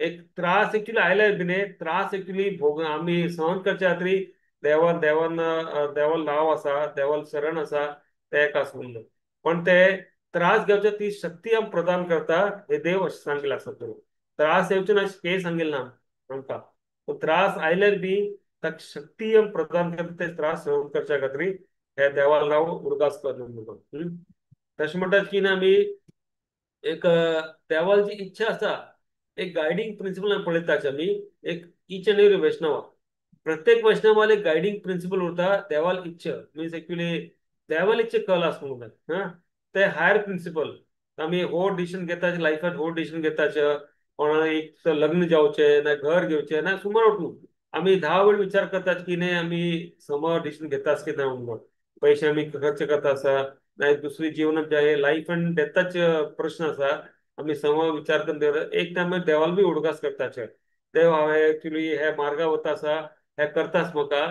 एक त्रास एक्चुअली आयल्यार बी ने त्रास एक्चुअली भोग आम्ही सहन करच्या खातीर देवाल नाव आसा देवाल शरण आसा ते एक आसा म्हणून. पण ते त्रास घेवचे ती शक्ती आमकां प्रदान करता हे देव अशें सांगिल्लें आसा तर त्रास येवचे ना अशें खंय सांगिल्लें ना आमकां. तो त्रास आयल्यार बी ताका शक्ती आमकां प्रदान करता ते त्रास सहन करच्या खातीर हे देवाल नांव उरगास कर म्हणून. तशें म्हणटात की आमी एक देवाची इच्छा आसा एक गायडिंग प्रिन्सिपल आमी पळयताच आमी एक ईच अँड एवरी वैष्णव प्रत्येक वैष्णवाला एक गायडिंग प्रिन्सिपल उरता देवाल इच्छा मीन्स एक्चुअली देवाल इच्छा कल आसा म्हणून ते हायर प्रिन्सिपल आम्ही हो डिसिजन घेताचे लायफान हो डिसिजन घेताचे कोणा एक लग्न जावचे ना घर घेवचे ना सुमार उठून आम्ही 10 वेळ विचार करतात की नाही आम्ही समोर डिसिजन घेताच की ना म्हणून पैसे आम्ही खर्च करता आसा नाही दुसरी जीवनात जे लाईफ अँड डेथाच प्रश्न आसा आम्ही समोर विचार करून एक टाइम देवाला बी उडगास करताचे देव हांवें एक्चुअली हे मार्गा वता आसा हे करताच म्हाका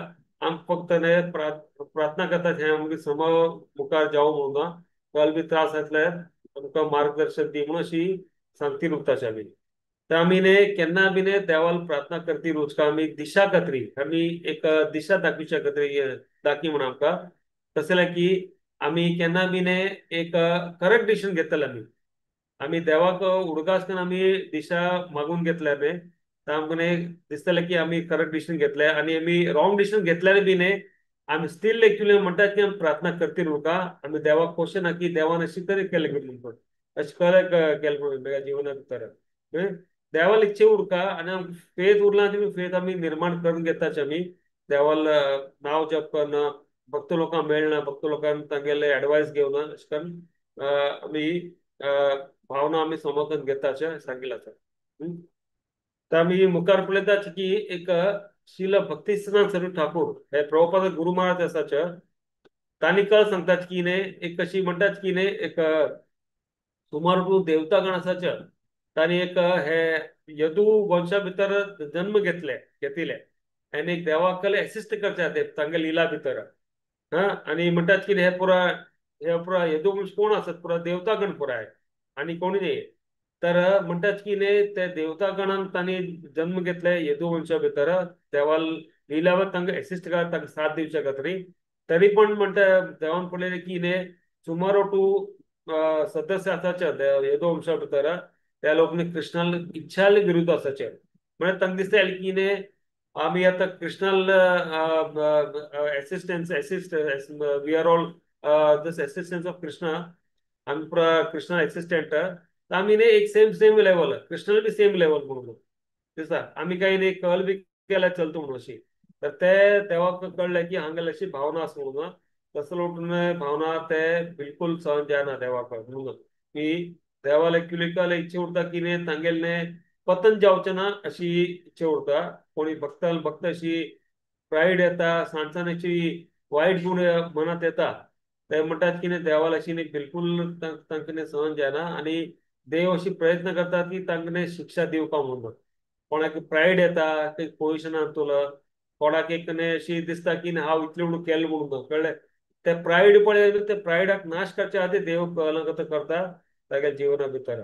आम फक्त प्रार्थना करतात हे आमगे समोर मुखार जावं म्हणून कल बी त्रास जातल्यार आमकां मार्गदर्शन दी म्हणून अशी सांगती उरताचे आमी. तर आमी ने केन्ना बी ने देवाला प्रार्थना करती रुचका आमी दिशा खातीर आमी एक दिशा दाखोवच्या खातीर दाखी म्हणून आमकां तसले की आमी केन्ना बी ने एक करेक्ट डिसिजन घेतले आमी आमी देवाक उडगास करून आमी दिशा मागून घेतल्यार न्ही तर आमकां दिसतलें की आमी करेक्ट डिसिजन घेतले आनी आमी रॉंग डिसिजन घेतल्यार बी न्ही आमी स्टील एक्चुअली म्हणटात की आमी प्रार्थना करती उरका आमी देवाक क्वेश्चन ना की देवान अशी तरी केलें म्हणून अशें करेक्ट केलें म्हणून मेगा जिवना भितर देवाला इच्छा उरका आनी आमकां फेथ उरला आनी फेथ आमी निर्माण करून घेताच आमी देवाला नांव जप करना भक्त लोकांक मेळना भक्त लोकांक तांगेले एडवायस घेवना अशें करून आमी भावना आमी समोरून घेताचे सांगिल्लें आसा. तर आमी मुखार पळयताच की एक श्रील भक्तिसिद्धांत स्वरूप ठाकूर हे प्रभुपाद गुरु महाराज आसाचे तांणी कळ सांगतात की ने एक कशी म्हणटात की ने एक सुमार देवतागण आसाचे तांणी एक हे यदू वंशा भितर जन्म घेतिले आनी देवाकले असिस्ट करचे ते तांगे लिला भितर हा आणि म्हणतात की हे पुरा यदुवंश कोण असत पुरा देवतागण पुरा आहे आणि कोणी नाही तर म्हणतात की ने त्या देवतागणांक तांणी जन्म घेतले यदुवंशा भितर देवाल लिलावर तांकां असिस्ट करा तांकां साथ दिवचे खातीर तरी पण म्हणटा देवान पळयलें की ने सुमारो टू सदस्य आसाचे यदुवंशा भितर त्या लोकांनी कृष्णाल इच्छाल विरुद्ध असाचे म्हणजे तांकां दिसता की ने आम्ही आता कृष्णाल assist we are all this assistance of Krishna आम्ही कृष्णा असिस्टंट तर आम्ही ने एक सेम सेम लेवल कृष्णाला बी सेम लेवल म्हणून दिसता आम्ही काही नाही कल बी केला चलतो म्हणून अशी तर ते तेव्हा कळलं की हांगेल अशी भावना आसा म्हणून तसं लोटून भावना ते बिलकुल सहन जायना देवाक म्हणून की देवाला ऍक्च्युली कल इच्छा उरता की ने तांगेलने पतन जावचे ना अशी इच्छा उरता कोणी भक्त अशी प्राईड येता सांसानाची वाईट गुण मनात येता ते म्हणतात की देवाला अशी बिलकुल तांकां सहन जायना आणि देव अशी प्रयत्न करतात की तांकां शिक्षा दिवपा म्हणून कोणाक प्राईड येता काही पोजिशनार तुला कोणाक एक अशी दिसता की हांव इतलें म्हणून केलें म्हणून कळ्ळें ते प्राईड पळय ते प्राईडाक नाश करचे खातीर देव कलंगत करता तागे जिवना भितर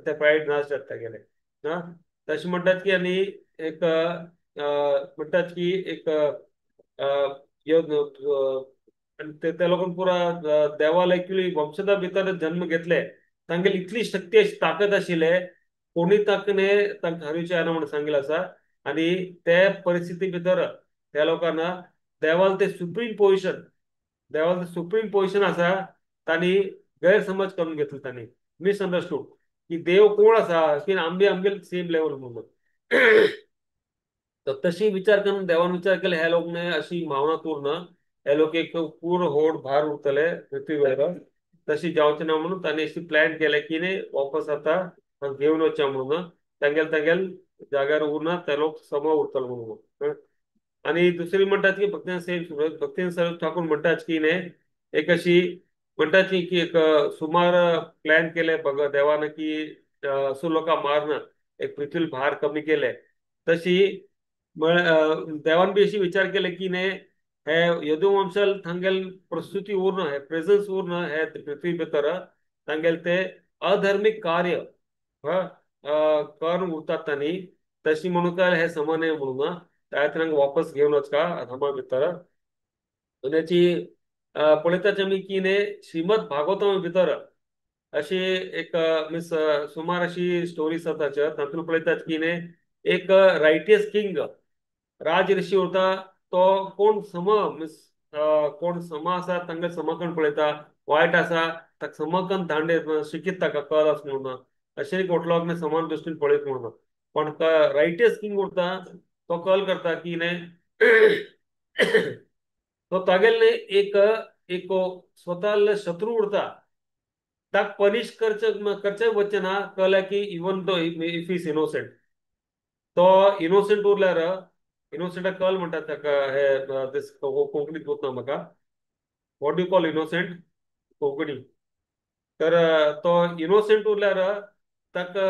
ते प्राईड नाश जाता तेगेले हा तशें म्हणटात की आनी एक म्हणटात की एक ते लोकांक पुरा देवाल एक्चुअली वंशजा भितर जन्म घेतले तांगेली इतली शक्ती अशी ताकद आशिल्ले कोणी तांकां हरवचे ना म्हणून सांगिल्लें आसा आणि ते परिस्थिती भितर त्या लोकांना देवाल ते सुप्रीम पोझिशन आसा तांणी गैरसमज करून घेतलो तांणी मिसअंडरस्टूड की देव कोण आसा की आमगे सेम लेवल म्हणून तर तशी विचार करून देवान विचार केला ह्या लोक अशी भावना तूर हे लोक एक पूर्ण होड भार उरतले पृथ्वीवर तशी जावचे ना म्हणून तांणी अशी प्लॅन केले की ने वापस आता घेऊन वचच्या म्हणून तांगेल जाग्यार उरना ते लोक सम उरतले म्हणून आणि दुसरी म्हणतात की भक्तीन सरस्वत ठाकूर म्हणतात की ने एक अशी म्हणतात की एक सुमार प्लॅन केले बघ देवानं की असो लोकांक मारणं एक पृथ्वी भार कमी केले तशी देवान बी अशी विचार केले की ने हे यदुवंशाल तांगेल प्रस्तुती उरना हे प्रेझन्स उरना हे पृथ्वी भितर तांगेल ते अधर्मिक कार्य करून उरतात तांणी तशी म्हणून हे समन्वय म्हणून त्या खातीर वापस घेवन वचका धर्मा भितर त्याची पळयतात आमी की ने श्रीमद भागवतम भितर अशी एक मीन्स सुमार अशी स्टोरी आसा तातूंत पळयतात की ने एक रायटियस किंग राज ऋषी उरता तो कोण मीन्स कोण सम आसा तांगे समकण पळयता वायट आसा ताका समकण धांडे शिकीत ताका कल आसा म्हणून अशें एक लोक समान दृश्टीन पळयत म्हणून पण रायटियस किंग उरता तो कल करता की ने तो तागेले एक एक स्वतः शत्रू उरता ताक पनिश करचे वचचे ना कळ्ळें की even though if is innocent तो इनोसेंट उरल्यार इनोसेंटाक कल म्हणटात ताका हे कोंकणीत वतना म्हाका what do call innocent Konkani तर तो इनोसेंट उरल्यार ताका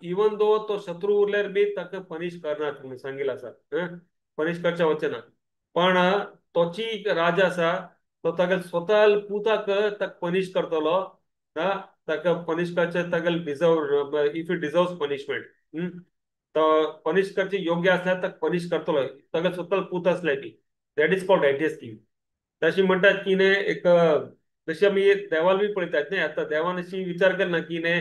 इवन दो तो शत्रू उरल्यार बी ताका पनिश करनात म्हणून सांगिल्लें आसा पनिश करचे वचचे ना पण तोची राजा आसा तो ताका स्वता पुताक ताका पनिश करतलो ताका पनिश करचे ताका deserve if it deserves punishment तो पनिश करचे योग्य असल्यार ताका पनिश करतलो ताका स्वता पूत असले बी दॅट इज कॉल्ड रायटियस किंग तशी म्हणटात की ने एक जशी आमी देवाल बी पळयतात न्ही आतां देवान अशी विचार करना की ने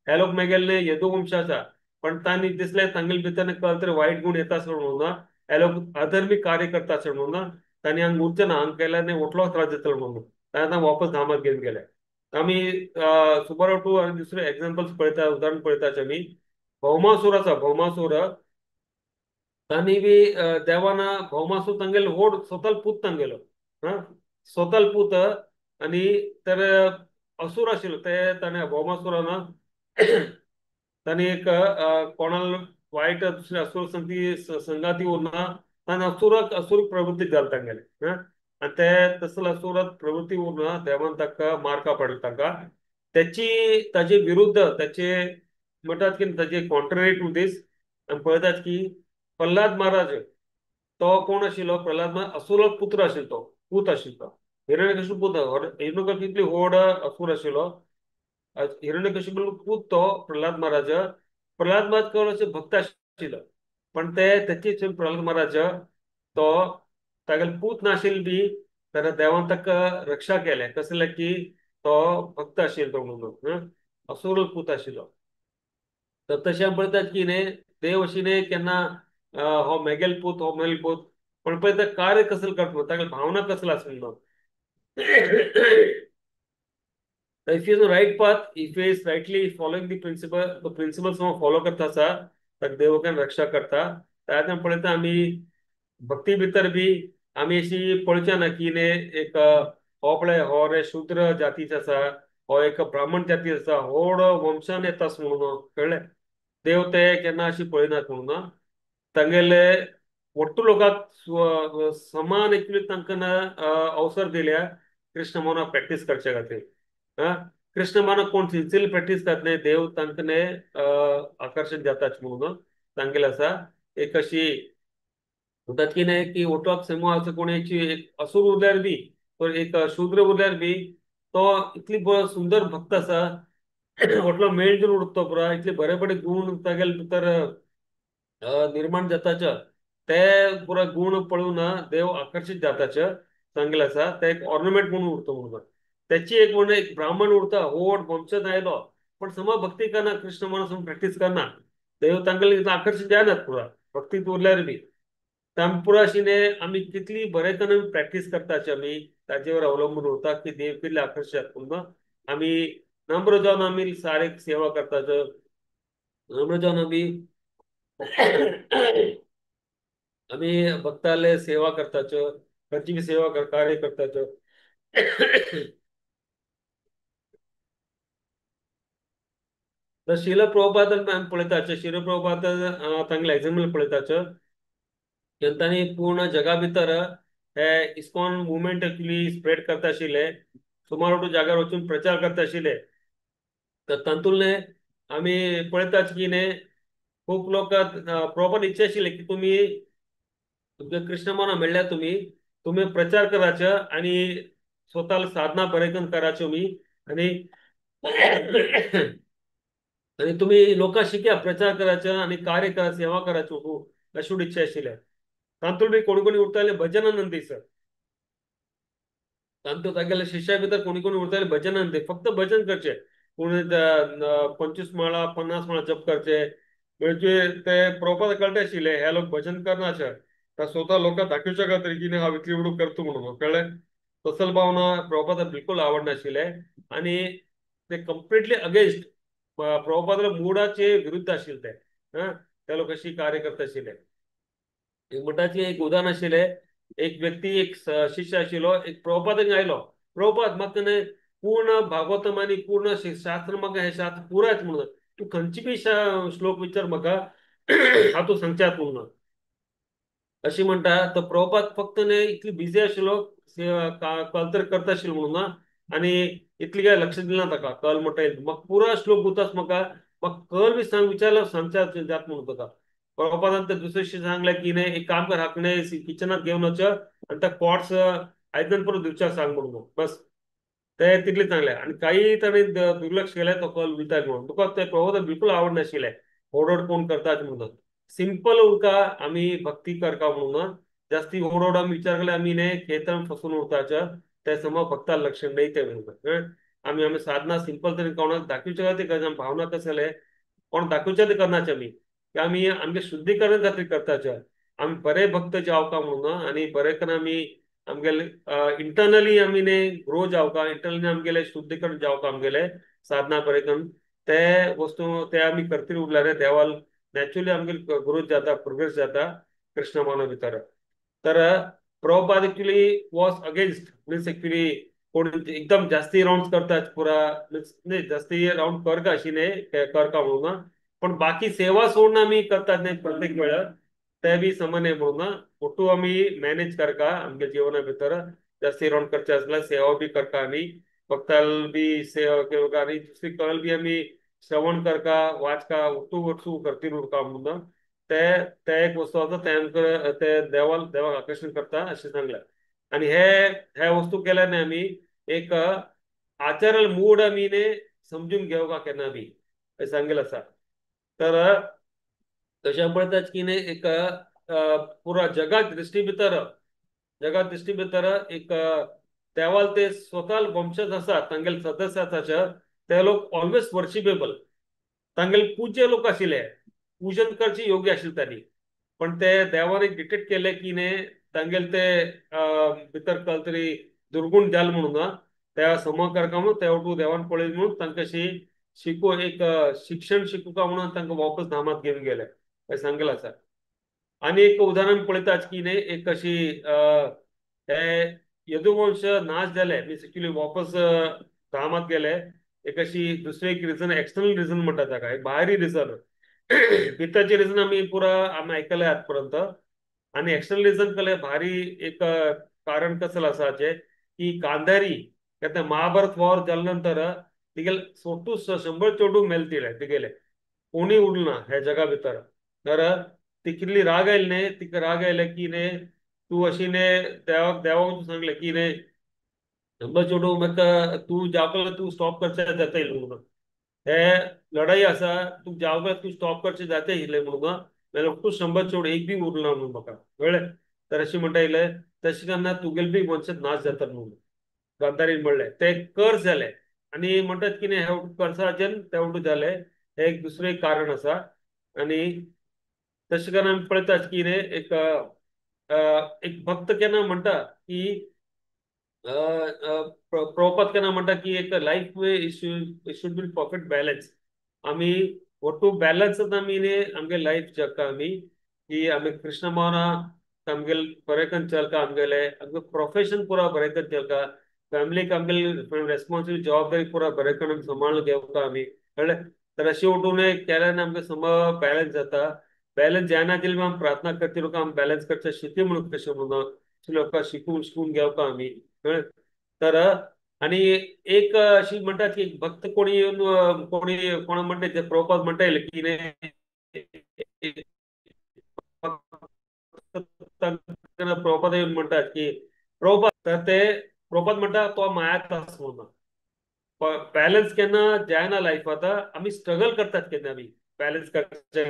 हे लोक मेगेले यदुवंश आसा पण तांणी दिसले तांगेले भितर खंय तरी वायट गुण येता आसत म्हणून हे लोक अधर्मीक कार्य करता आसत म्हणून तांणी हांगा उरचे ना हांगा केल्यार वटलो त्रास जातलो म्हणून तांकां वापस धामात घेवन गेले आमी सुबारो टू आनी दुसरे एग्जाम्पल्स पळयता उदाहरण पळयतात आमी भौमासूर आसा भौमासूर तांणी बी देवान भौमासूर तांगेलो व्हड स्वताल पूत तांगेलो स्वताल पूत आणि तर असुर आशिल्लो ते ताणें भौमासुरान तांणी एक कोणाल वायट दुसरे असुर संगाती उरना ताणें असुर प्रवृत्ती जाली तांगेले आनी ते तसले असुरात प्रवृत्ती उरना देवान ताका मारका पडलो ताका ताचे विरुद्ध ताचे म्हणतात की ताचे कॉन्ट्ररी टू दीस आमी पळयतात की प्रल्हाद महाराज तो कोण आशिल्लो? प्रल्हाद महाराज असुरो पुत्र आशिल्लो, तो पूत आशिल्लो, हिरण्यकशिपू पूत. हिरण्यकशिपू कितली व्हड असुर आशिल्लो. हिरण्यकशिपू पूत तो प्रल्हाद महाराज. प्रल्हाद महाराज केवळ असे भक्त आशिल्लो, पण ते त्याची प्रल्हाद महाराज तो तागेले पूत नाशिल्ली बी तर देवान ताका रक्षा केले. कसले की तो भक्त आशिल्लो म्हणून असुर पूत आशिल्लो. तर तशें आमी पळयतात की न्ही देव अशी न्ही केन्ना हो मेगेल पूत हो मेल पूत, पण पळय ते कार्य कसले करता तागेली भावना कसलो आशिल्लो. If is right path, if is rightly following the principle, तो प्रिन्सिपल्स फॉलो करता आसा तर देव केन्ना रक्षा करता. त्या पळयता आमी भक्ती भितर बी आमी अशी पळोवचे ना की न्ही एक हो पळय हो रे शूद्र जातीचो आसा, हो एक ब्राह्मण जातीचो आसा, व्हड वंशान येता म्हणून कळ्ळें. देव ते केन्ना अशी पळयनात म्हणून तांगेले ಒಟ್ಟು लोकांक समान एकली तांकां अवसर दिल्या कृष्ण म्हणून प्रॅक्टिस करचे खातीर. कृष्ण म्हणून कोण सिन्सियरली प्रॅक्टिस करता न्ही देव तांकां आकर्षण जाताच म्हणून तांगेले आसा. एक अशी म्हणटात की न्ही की ओटोक समूह असं कोणाची एक असुर उरल्यार बी तो एक शूद्र उरल्यार बी तो इतली सुंदर भक्त आसा. ओटलो मेळ जर उरतो पुरा इतले बरे बरे गुण तागेले भितर निर्माण जाताचे. ते पुरा गुण पळोवन देव आकर्षित जाताचे सांगले आसा. ते एक ऑर्नमेंट म्हणून उरतो म्हणून त्याची एक म्हणून एक ब्राह्मण उरता व्हड वंशज आयलो पण समा भक्ती करना कृष्ण म्हणून प्रॅक्टिस करना देव तांगेले आकर्षित जायनात पुरा भक्तीत उरल्यार बी. आमी पुरा अशी आमी कितली बरेतरेन प्रॅक्टिस करताचे आमी ताजेवर अवलंबून उरता की देव कितले आकर्षित म्हणून आमी नम्र जावन आमी सारे सेवा करताचे. नम्र जावन आमी आम्ही भक्ताले सेवा करताच्यो खंयची बी सेवा कार्य करताच्यो. तर शिल प्रभुपाद आमी पळयताचे शिल प्रभुपाद तांगले एग्जाम्पल पळयताचे तांणी पूर्ण जगा भितर हे इस्कॉन मुवमेंट एक्चुअली स्प्रेड करता आशिल्ले सुमार जाग्यार वचून प्रचार करता आशिल्ले. तर तातूंतले आमी पळयतात की न्ही खूब लोक प्रॉपर इच्छा आशिल्ले की तुमी तुमचे कृष्ण मना मेळ्ळ्यार तुम्ही तुम्ही प्रचार करायचा आणि स्वतःला साधना बरेकन करायचो मी आणि आणि तुम्ही लोकां शिक्या प्रचार करायचा आणि कार्य करा सेवा करायचो हो अशी इच्छा आशिल्ले. तातूंत बी कोणी कोणी उरताले भजनानंदी सर. तांतूं तागेले शिष्या भितर कोणी कोणी उरताले भजनानंदी फक्त भजन करचे. कोणी 25 माळा 50 माळा जप करचे म्हणजे ते प्रभुपाद कळटा आशिल्ले हे लोक भजन करनाचे तर स्वतः लोकांक दाखोवच्या खातीर की हांव इतली उडूक करता म्हणून कळ्ळें. तसल भावना प्रभुपादाक बिलकुल आवडनाशिल्ले आणि ते कंप्लिटली अगेन्स्ट प्रभुपादाच्या मुडाचे विरुद्ध आशिल्ले ते लोक अशी कार्य करता आशिल्ले. एक म्हणटात एक उदाहरण आशिल्ले एक व्यक्ती एक शिष्य आशिल्लो एक प्रभुपादाक आयलो प्रभुपाद म्हाका न्ही पूर्ण भागवतम आनी पूर्ण शास्त्र म्हाका हे शास्त्र पुरायत म्हणून तूं खंयची बी श्लोक विचार म्हाका हातूं सांगच्यात म्हणून अशी म्हणटा तर प्रभुपाद फक्त न्ही इतली बिझी आशिल्लो कल तर करता आशिल्लो म्हणून आणि इतली काय लक्ष दिना ताका कल म्हणटा म्हाका पुरा श्लोक गुतास म्हाका कल बी सांग विचारल्यार सांगच्यात जात म्हणून ताका. प्रभुपादान ते दुसरे सांगले की न्ही एक काम कर हाकणे किचनात घेवन वच आणि त्या पॉट्स आयदन परत दिवच्या सांग म्हणून बस ते तितले चांगले आणि काही ताणें दुर्लक्ष केलें तो कल उलता म्हणून तुका ते प्रभुपाद बिलकुल आवडनाशिल्लें ओडोड कोण करतात म्हणून. सिंपल उरका आम्ही भक्ती करका म्हणून जास्ती ओरड आम्ही विचार केला आम्ही ने खेतन फसून उरताच्या त्या समोर भक्ता लक्षण नाही ते म्हणून आम्ही आम्ही साधना सिंपल तरी कोणाक दाखवच्या ते करता भावना कसले कोण दाखवच्या ते करनाचे आम्ही की आम्ही आमगे शुद्धीकरण खातीर करताचे. आम्ही बरे भक्त जावका म्हणून आणि बरे करून आम्ही आमगेले इंटरनली आम्ही ने ग्रो जावका इंटरनली आमगेले शुद्धीकरण जावका आमगेले साधना बरे करून ते वस्तू ते आम्ही करतील उरल्यार देवाल नॅचरली आमगे ग्रोथ जाता प्रोग्रेस जाता कृष्ण माना भितर. तर Prabhupada actually was against means actually कोण एकदम जास्ती राउंड करतात पुरा मीन्स नाही जास्ती राउंड करका अशी नाही करका म्हणून पण बाकी सेवा सोडून आम्ही करतात नाही प्रत्येक वेळा ते बी समान आहे म्हणून फोटो आम्ही मॅनेज करका आमच्या जीवना भितर जास्ती राउंड करचे असल्यार सेवा बी करता आम्ही भक्ताल बी सेवा आणि दुसरी कल बी आम्ही श्रवण करका वाचका उठू वचू करतील उरका म्हणून ते ते एक वस्तू आसा ते ते देवाक आकर्षण करता अशें सांगला. आणि हे वस्तू केल्याने आम्ही एक आचरण मूड आम्ही ने समजून घेवका केन्ना बी हे सांगेल आसा. तर तशें पळयतात की ने एक पुरा जगात दृष्टी भितर एक देवाल ते स्वतः वंशज आसा तांगेले सदस्य आसाचे ते लोक ऑलवेज वर्शिपेबल तांगेले पूज्य लोक आशिल्ले पूजन करचे योग्य आशिल्ले तांणी पण ते देवान एक डिटेक्ट केले की ने तांगेले ते भितर खंय तरी दुर्गुण जाल म्हणून त्या समकारका म्हणून ते वटू देवान पळयले म्हणून तांकां शिकू एक शिक्षण शिकुका म्हणून तांकां वापस धामात घेवन गेले हे सांगलें आसा. आणि एक उदाहरण पळयतात की ने एक अशी हे यदुवंश नाश जाले मीन्स एक्चुअली वापस धामात गेले एक अशी दुसरे एक रिझन एक्सटर्नल रिझन म्हणतात ताका एक भायरी रिझन भितरचे रिझन आम्ही ऐकले आजपर्यंत आणि एक्सटर्नल रिझन केले भारी एक कारण कसं असाचे की गांधारी केन्ना महाभारत वॉर जाल्या नंतर तिगेले सोटू 100 चेडू मेलतिले तिगेले कोणी उरना ह्या जगा भितर तर ती कितली राग आयली ने तिका राग आयले की ने तू अशी ने देवाक सांगले की ने नंबर चेडू म्हाका तू जावकले तू स्टॉप करचे जाता म्हणून हे लढाई आसा तू जावकले तू स्टॉप करचे जाता येयले म्हणून नाल्यार तू 100 चेडू एक बी उरना म्हणून म्हाका कळ्ळें. तर अशी म्हणटा येयले तशें केन्ना तुगेले बी वंशज नाश जातात म्हणून गांधारीन म्हणलें ते कर्ज जाले आणि म्हणटात की हे कर्जाचेर तेवढं जाले हे एक दुसरें एक कारण आसा. आणि तशें करून आमी पळयतात की ने एक भक्त केन्ना म्हणटा की प्रभुपाद केन्ना म्हणटा की एक life should be perfect balance आमी ಒಟ್ಟು ಬ್ಯಾಲೆನ್ಸ್ आमी ने आमगे लाईफ जगता आमी की आमी कृष्ण भगवाना आमगेल बरेकन चलता आमगे प्रोफेशन पुरा बरेकन चलता फॅमिलीक आमगेल रेस्पॉन्सिबिलिटी जबाबदारी पुरा बरेकन आमी सांबाळून घेवता आमी कळ्ळें. तर अशें उठून केल्यान आमगे सम बॅलन्स जाता बॅलन्स जायना जाल्यार आमी प्रार्थना करता लोक आमी बॅलन्स करचे शिकी म्हणून कशें म्हणून लोकां शिकून घेवता आमी कळ्ळें. तर आणि एक अशी म्हणतात की भक्त कोणी येऊन कोण म्हणते ते प्रभुपाद म्हणता येईल की प्रभुपाद येऊन म्हणतात की प्रभुपाद तर ते प्रभुपाद म्हणतात तो मायात आस म्हणून बॅलन्स केन्ना जायना लायफात आमी स्ट्रगल करतात केन्ना आमी बॅलन्स करचे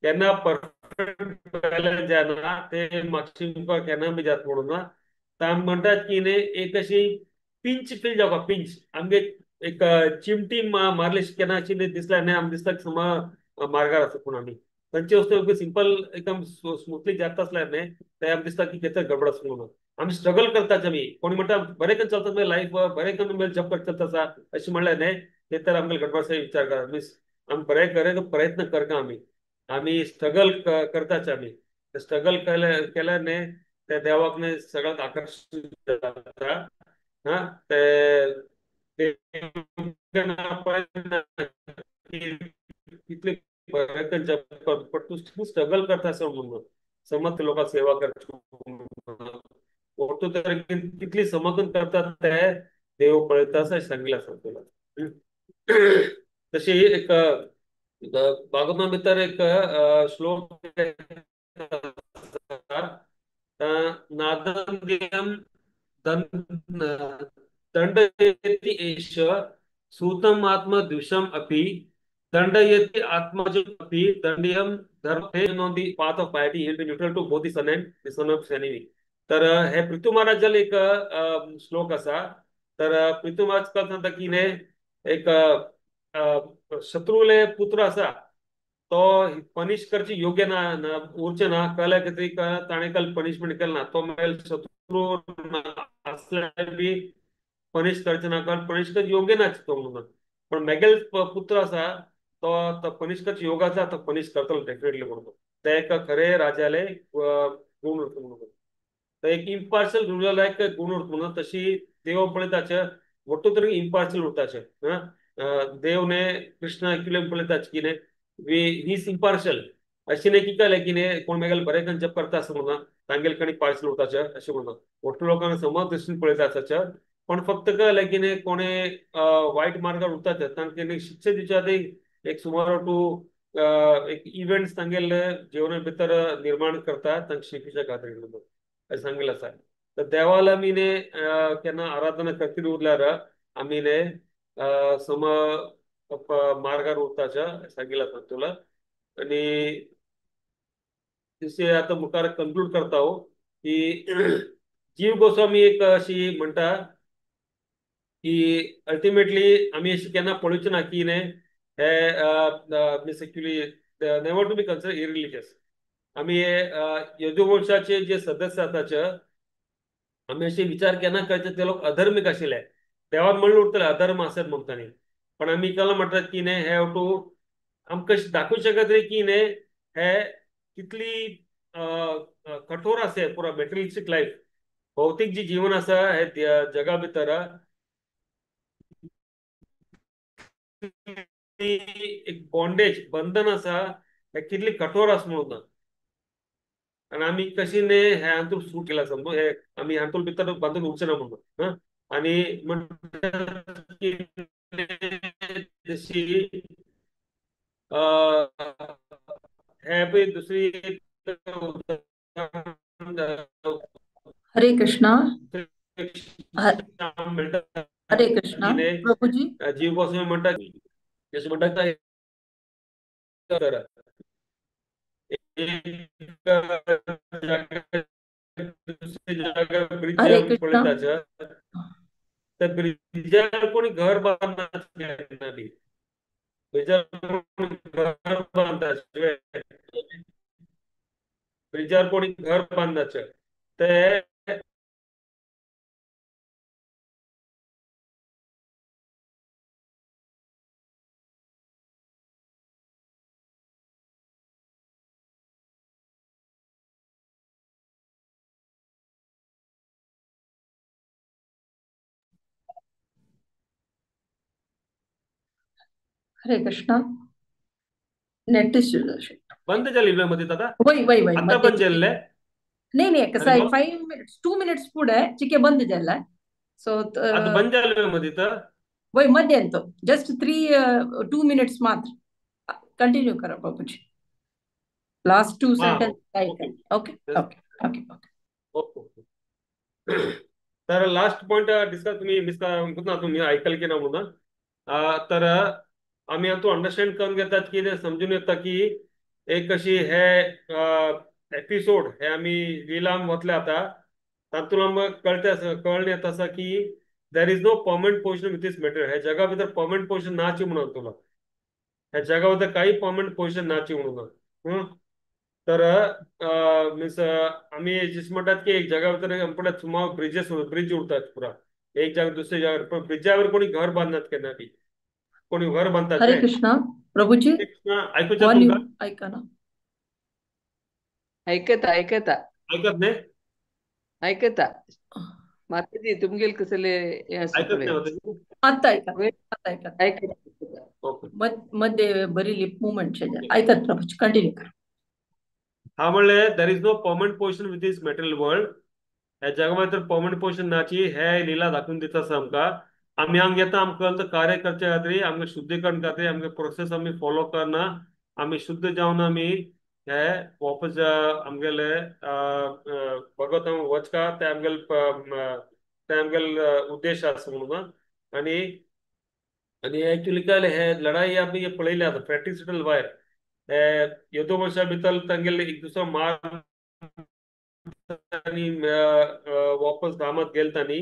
केन्ना परफेक्ट बॅलन्स जायना ते मागची मुखार केन्ना बी जात म्हणून आमी म्हणटात की न्ही एक अशी पिंच फील जावपा पिंच आमगे एक चिमटी मारली केन्ना अशी दिसला न्ही आमी दिसता सम मार्गार आसा पूण आमी तांची वस्तू सिंपल एकदम स्मुथली जात आसल्यार न्ही ते आमी दिसता की कितें गडबड आसा म्हणून आमी स्ट्रगल करतात आमी कोणी म्हणटा बरें करून चलता तुमगे लायफ बरें करून तुमगे जॉब चलता आसा अशें म्हणल्यार न्ही ते तर आमगे गडबड आसा विचार करा मीन्स आमी बरें बरें प्रयत्न करता आमी स्ट्रगल करताच आमी स्ट्रगल केल्यार न्ही त्या देवाक न्ही सगळ्यात आकर्षित जाता हा ते कितले तू स्ट्रगल करता असं म्हणून समर्थ लोक सेवा करता तर कितली समर्थन करतात ते देव पळयता असं सांगले आसा तुला तशी एक भागवता भितर एक श्लोक नादंद्यम दंडयति एष सूतम आत्मद्विषम अपि दंडयति आत्मजम अपि दंडियम धर्म on the path of piety will be neutral to both the son and the son of शनिवी. तर हे पृथ्वी महाराजाला एक श्लोक असा तर पृथ्वी महाराज सांगता की ने एक शत्रुले पुत्र असा तो पनिश करची योग्य ना उरचे ना कळल्या किती ताणे काल पनिशमेंट केलं ना तो मेल शत्रू असल्या बी पनिश करचे ना कारण पनिश करचे योग्य ना तो म्हणून पण मेगेल पुत्र असा तो पनिश करचे योग्य असा तो पनिश करतो डेफिनेटली म्हणून ते एक खरे राजाले गुण उरता म्हणून तर एक इम्पार्शल रुलर लायक गुण उरता म्हणून तशी देव पळयताचे ಒಟ್ಟು तरी इम्पार्शल उरताचे देवने कृष्ण एक्चुअली पळयताचे की ने ही इज इम्पार्शल अशी नाही की काय की ने कोण मेगेल बरें करून जप करता असं म्हणून तांगेल कणी पार्शल उरताचे अशें म्हणून ಒಟ್ಟು लोकांना समज दृश्टीन पळयता आसाचे पण फक्त कळलं की नाही कोणे वाईट मार्गावर उरतात तांकां शिक्षे दिवचे आदी एक सुमार टू एक इव्हेंट्स तांगेले जीवना भितर निर्माण करता तांकां शिकूच्या खातीर म्हणून सांगिल्लें आसा. तर देवाला आमी ने केन्ना आराधना करतली उरल्यार आमी ने सम मार्गार उरताच्या सांगिल्लें आसा तुला. आणि तिसरी आता मुखार कन्क्लूड करता हो की जीव गोस्वामी एक अशी म्हणटा की अल्टिमेटली आम्ही अशी केन्ना पळोवचे ना की ने हे means actually never to be consider irreligious. आम्ही यदुवंशाचे जे सदस्य आताचे आम्ही असे विचार केन्ना करचे ते लोक अधर्मिक आशिल्ले. देवान म्हणून उरतले अधर्म आसत म्हणटानी. पण आम्ही केला म्हणटात की ने हॅव टू आमकां दाखोवंक शकत रे की ने हे कितली कठोर आसा पुरा मॅटेरियलिस्टीक लायफ. भौतिक जी जीवन आसा हे जगा भितर एक बॉन्डेज बंधन आसा हे कितली कठोर आसा म्हणून. आणि आम्ही कशी ने हे हातून सूट केला समजू हे आम्ही हातून भितर बांधून उरचे ना म्हणून आणि म्हणटात की जशी हे पळय दुसरी हरे कृष्णा. म्हणटा हरे कृष्णा की ने प्रभु जी. जीव गोस्वामी म्हणटा जसे म्हणटा ब्रिज हरे कृष्णा. पळयताच्या त्या ब्रिजार कोणी घर बांदना ब्रिजार घर बांदता ब्रिजार कोणी घर बांदनाचे ते हरे कृष्णा. नेट बंद झाले मध्ये दादा वय वय वय आता मध्ये बंद झालेले नाही नाही कसं हरी आहे बोल 5 मिनिट्स 2 मिनिट्स पुढे चिके बंद झालाय. सो आता बंद झाले मध्ये तर वय मध्ये अंतो जस्ट 2 मिनिट्स मात्र कंटिन्यू करा बाबूजी. लास्ट 2 हा sentence okay okay okay okay okay. Okay. तर लास्ट पॉइंट डिस्कस तुम्ही मिस ना तुम्ही ऐकाल की ना म्हणून तर आम्ही आता अंडरस्टँड करून घेतात की ते समजून येतं की एक अशी हे एपिसोड हे आम्ही लीलाम वतले आता तातूंत आमकां कळण येता आसा की there is no permanent position with this matter हे जगा भितर परमनंट पोजिशन नाची म्हणून तुला ह्या जगा भितर काही परमनंट पोजिशन नाची म्हणून तर मीन्स आम्ही जसं म्हणतात की एक जगा भितर पडत सुमार ब्रिज उरतात पुरा एक जागा दुसऱ्या जाग्यावर पण ब्रिजावर कोणी घर बांधतात केन्ना बी कोणी घर बांधतात हरे कृष्णा प्रभुजी. ऐकूच्या तुमका वॉल्यूम ऐका ना. ऐकता ऐकता ऐकत नाही ऐकता माताजी तुमगेल कसले ऐकत नाही होतं आता ऐका आता ऐका. ऐकता ओके मध्ये बरी लिप मुवमेंट ऐकत प्रभुजी कंटिन्यू करा. हा म्हणले there is no permanent position with this material world ह्या जगा भितर परमनंट पोजिशन नाची हे लिला दाखवून दिता आसा आमकां आमी हांगा येता आमकां कार्य करचे खातीर आमकां शुद्धीकरण खातीर आमकां प्रोसेस आमी फॉलो करना आमी शुद्ध जावन आमी हे वापस आमगेले भगवत वचका ते आमगेले उद्देश आसा म्हणून आणि आणि एक्चुअली काय हे लढाई आमी पळयल्या आतां फ्रॅट्रिसिटल वायर यदुवंशा भितर तांगेले एक दुसरो मार वापस धामत गेलतानी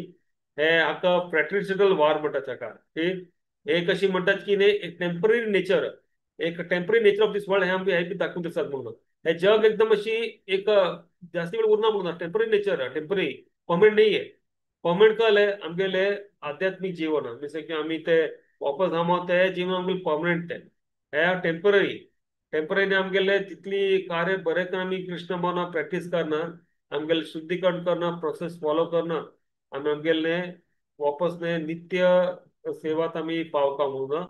हे हाका फ्रॅट्रिसिटल वार म्हणटात ताका हे कशी म्हणटात की न्ही एक temporary nature of this world हे आमकां हे बी दाखवून दिसतात म्हणून हे जग एकदम अशी एक जास्ती वेळ उरना म्हणून टेम्पररी नेचर टेम्पररी परमनंट नाहीये परमनंट कळले आमगेले आध्यात्मिक जीवन मीन्स की आमी ते वापस धामत ते जीवन आमगेले परमनंट ते हे टेम्पररी आमगेले तितली कार्य बरें करून आमी कृष्ण भवनां प्रॅक्टीस करना आमगेले शुद्धीकरण करना प्रोसेस फॉलो करना आमी आमगेले वापस ने नित्य सेवात आमी पावता म्हणून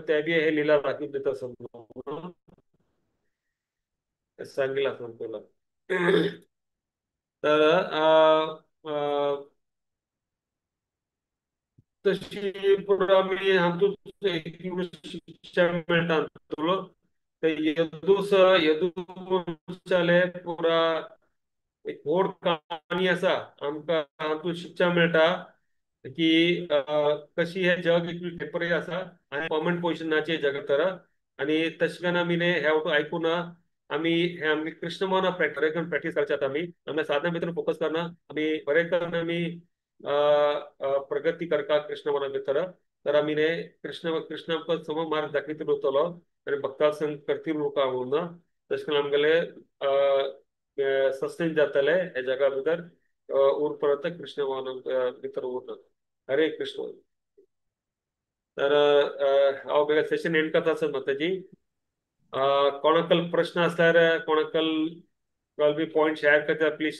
ते बी हे लिला दाखवून दिता समजून सांगितलं असं तुला तर तशी पुरा आमी आमचो शिक्षा मेळटा तुलो ते येदूस पुरा एक व्हड कहाणी आसा आमकां हातूंत शिक्षा मेळटा की कशी हे जग एक टेम्पररी आसा आनी परमनंट पोजिशनाचे जग तर आणि तशें आमी हे आयकून आमी हे आमी कृष्ण मोहन प्रॅक्टीस करतात आमी आमच्या साधना भितर फोकस करना आमी बरें करून आमी प्रगती करता कृष्ण मोहना भितर तर आमी कृष्ण आमकां समो मार्ग दाखयता उरतलो आनी भक्ता संग करती उरता म्हणून तशें करून आमगेले सस्टेन जातले हे जगा भितर उरपर्यंत कृष्ण मोहन भितर उरना हरे कृष्ण तर हांव बेगा सेशन एंड करता सर माताजी कोणाकल प्रश्न असल्यार कोणाकल बी पॉइंट शेअर करता प्लीज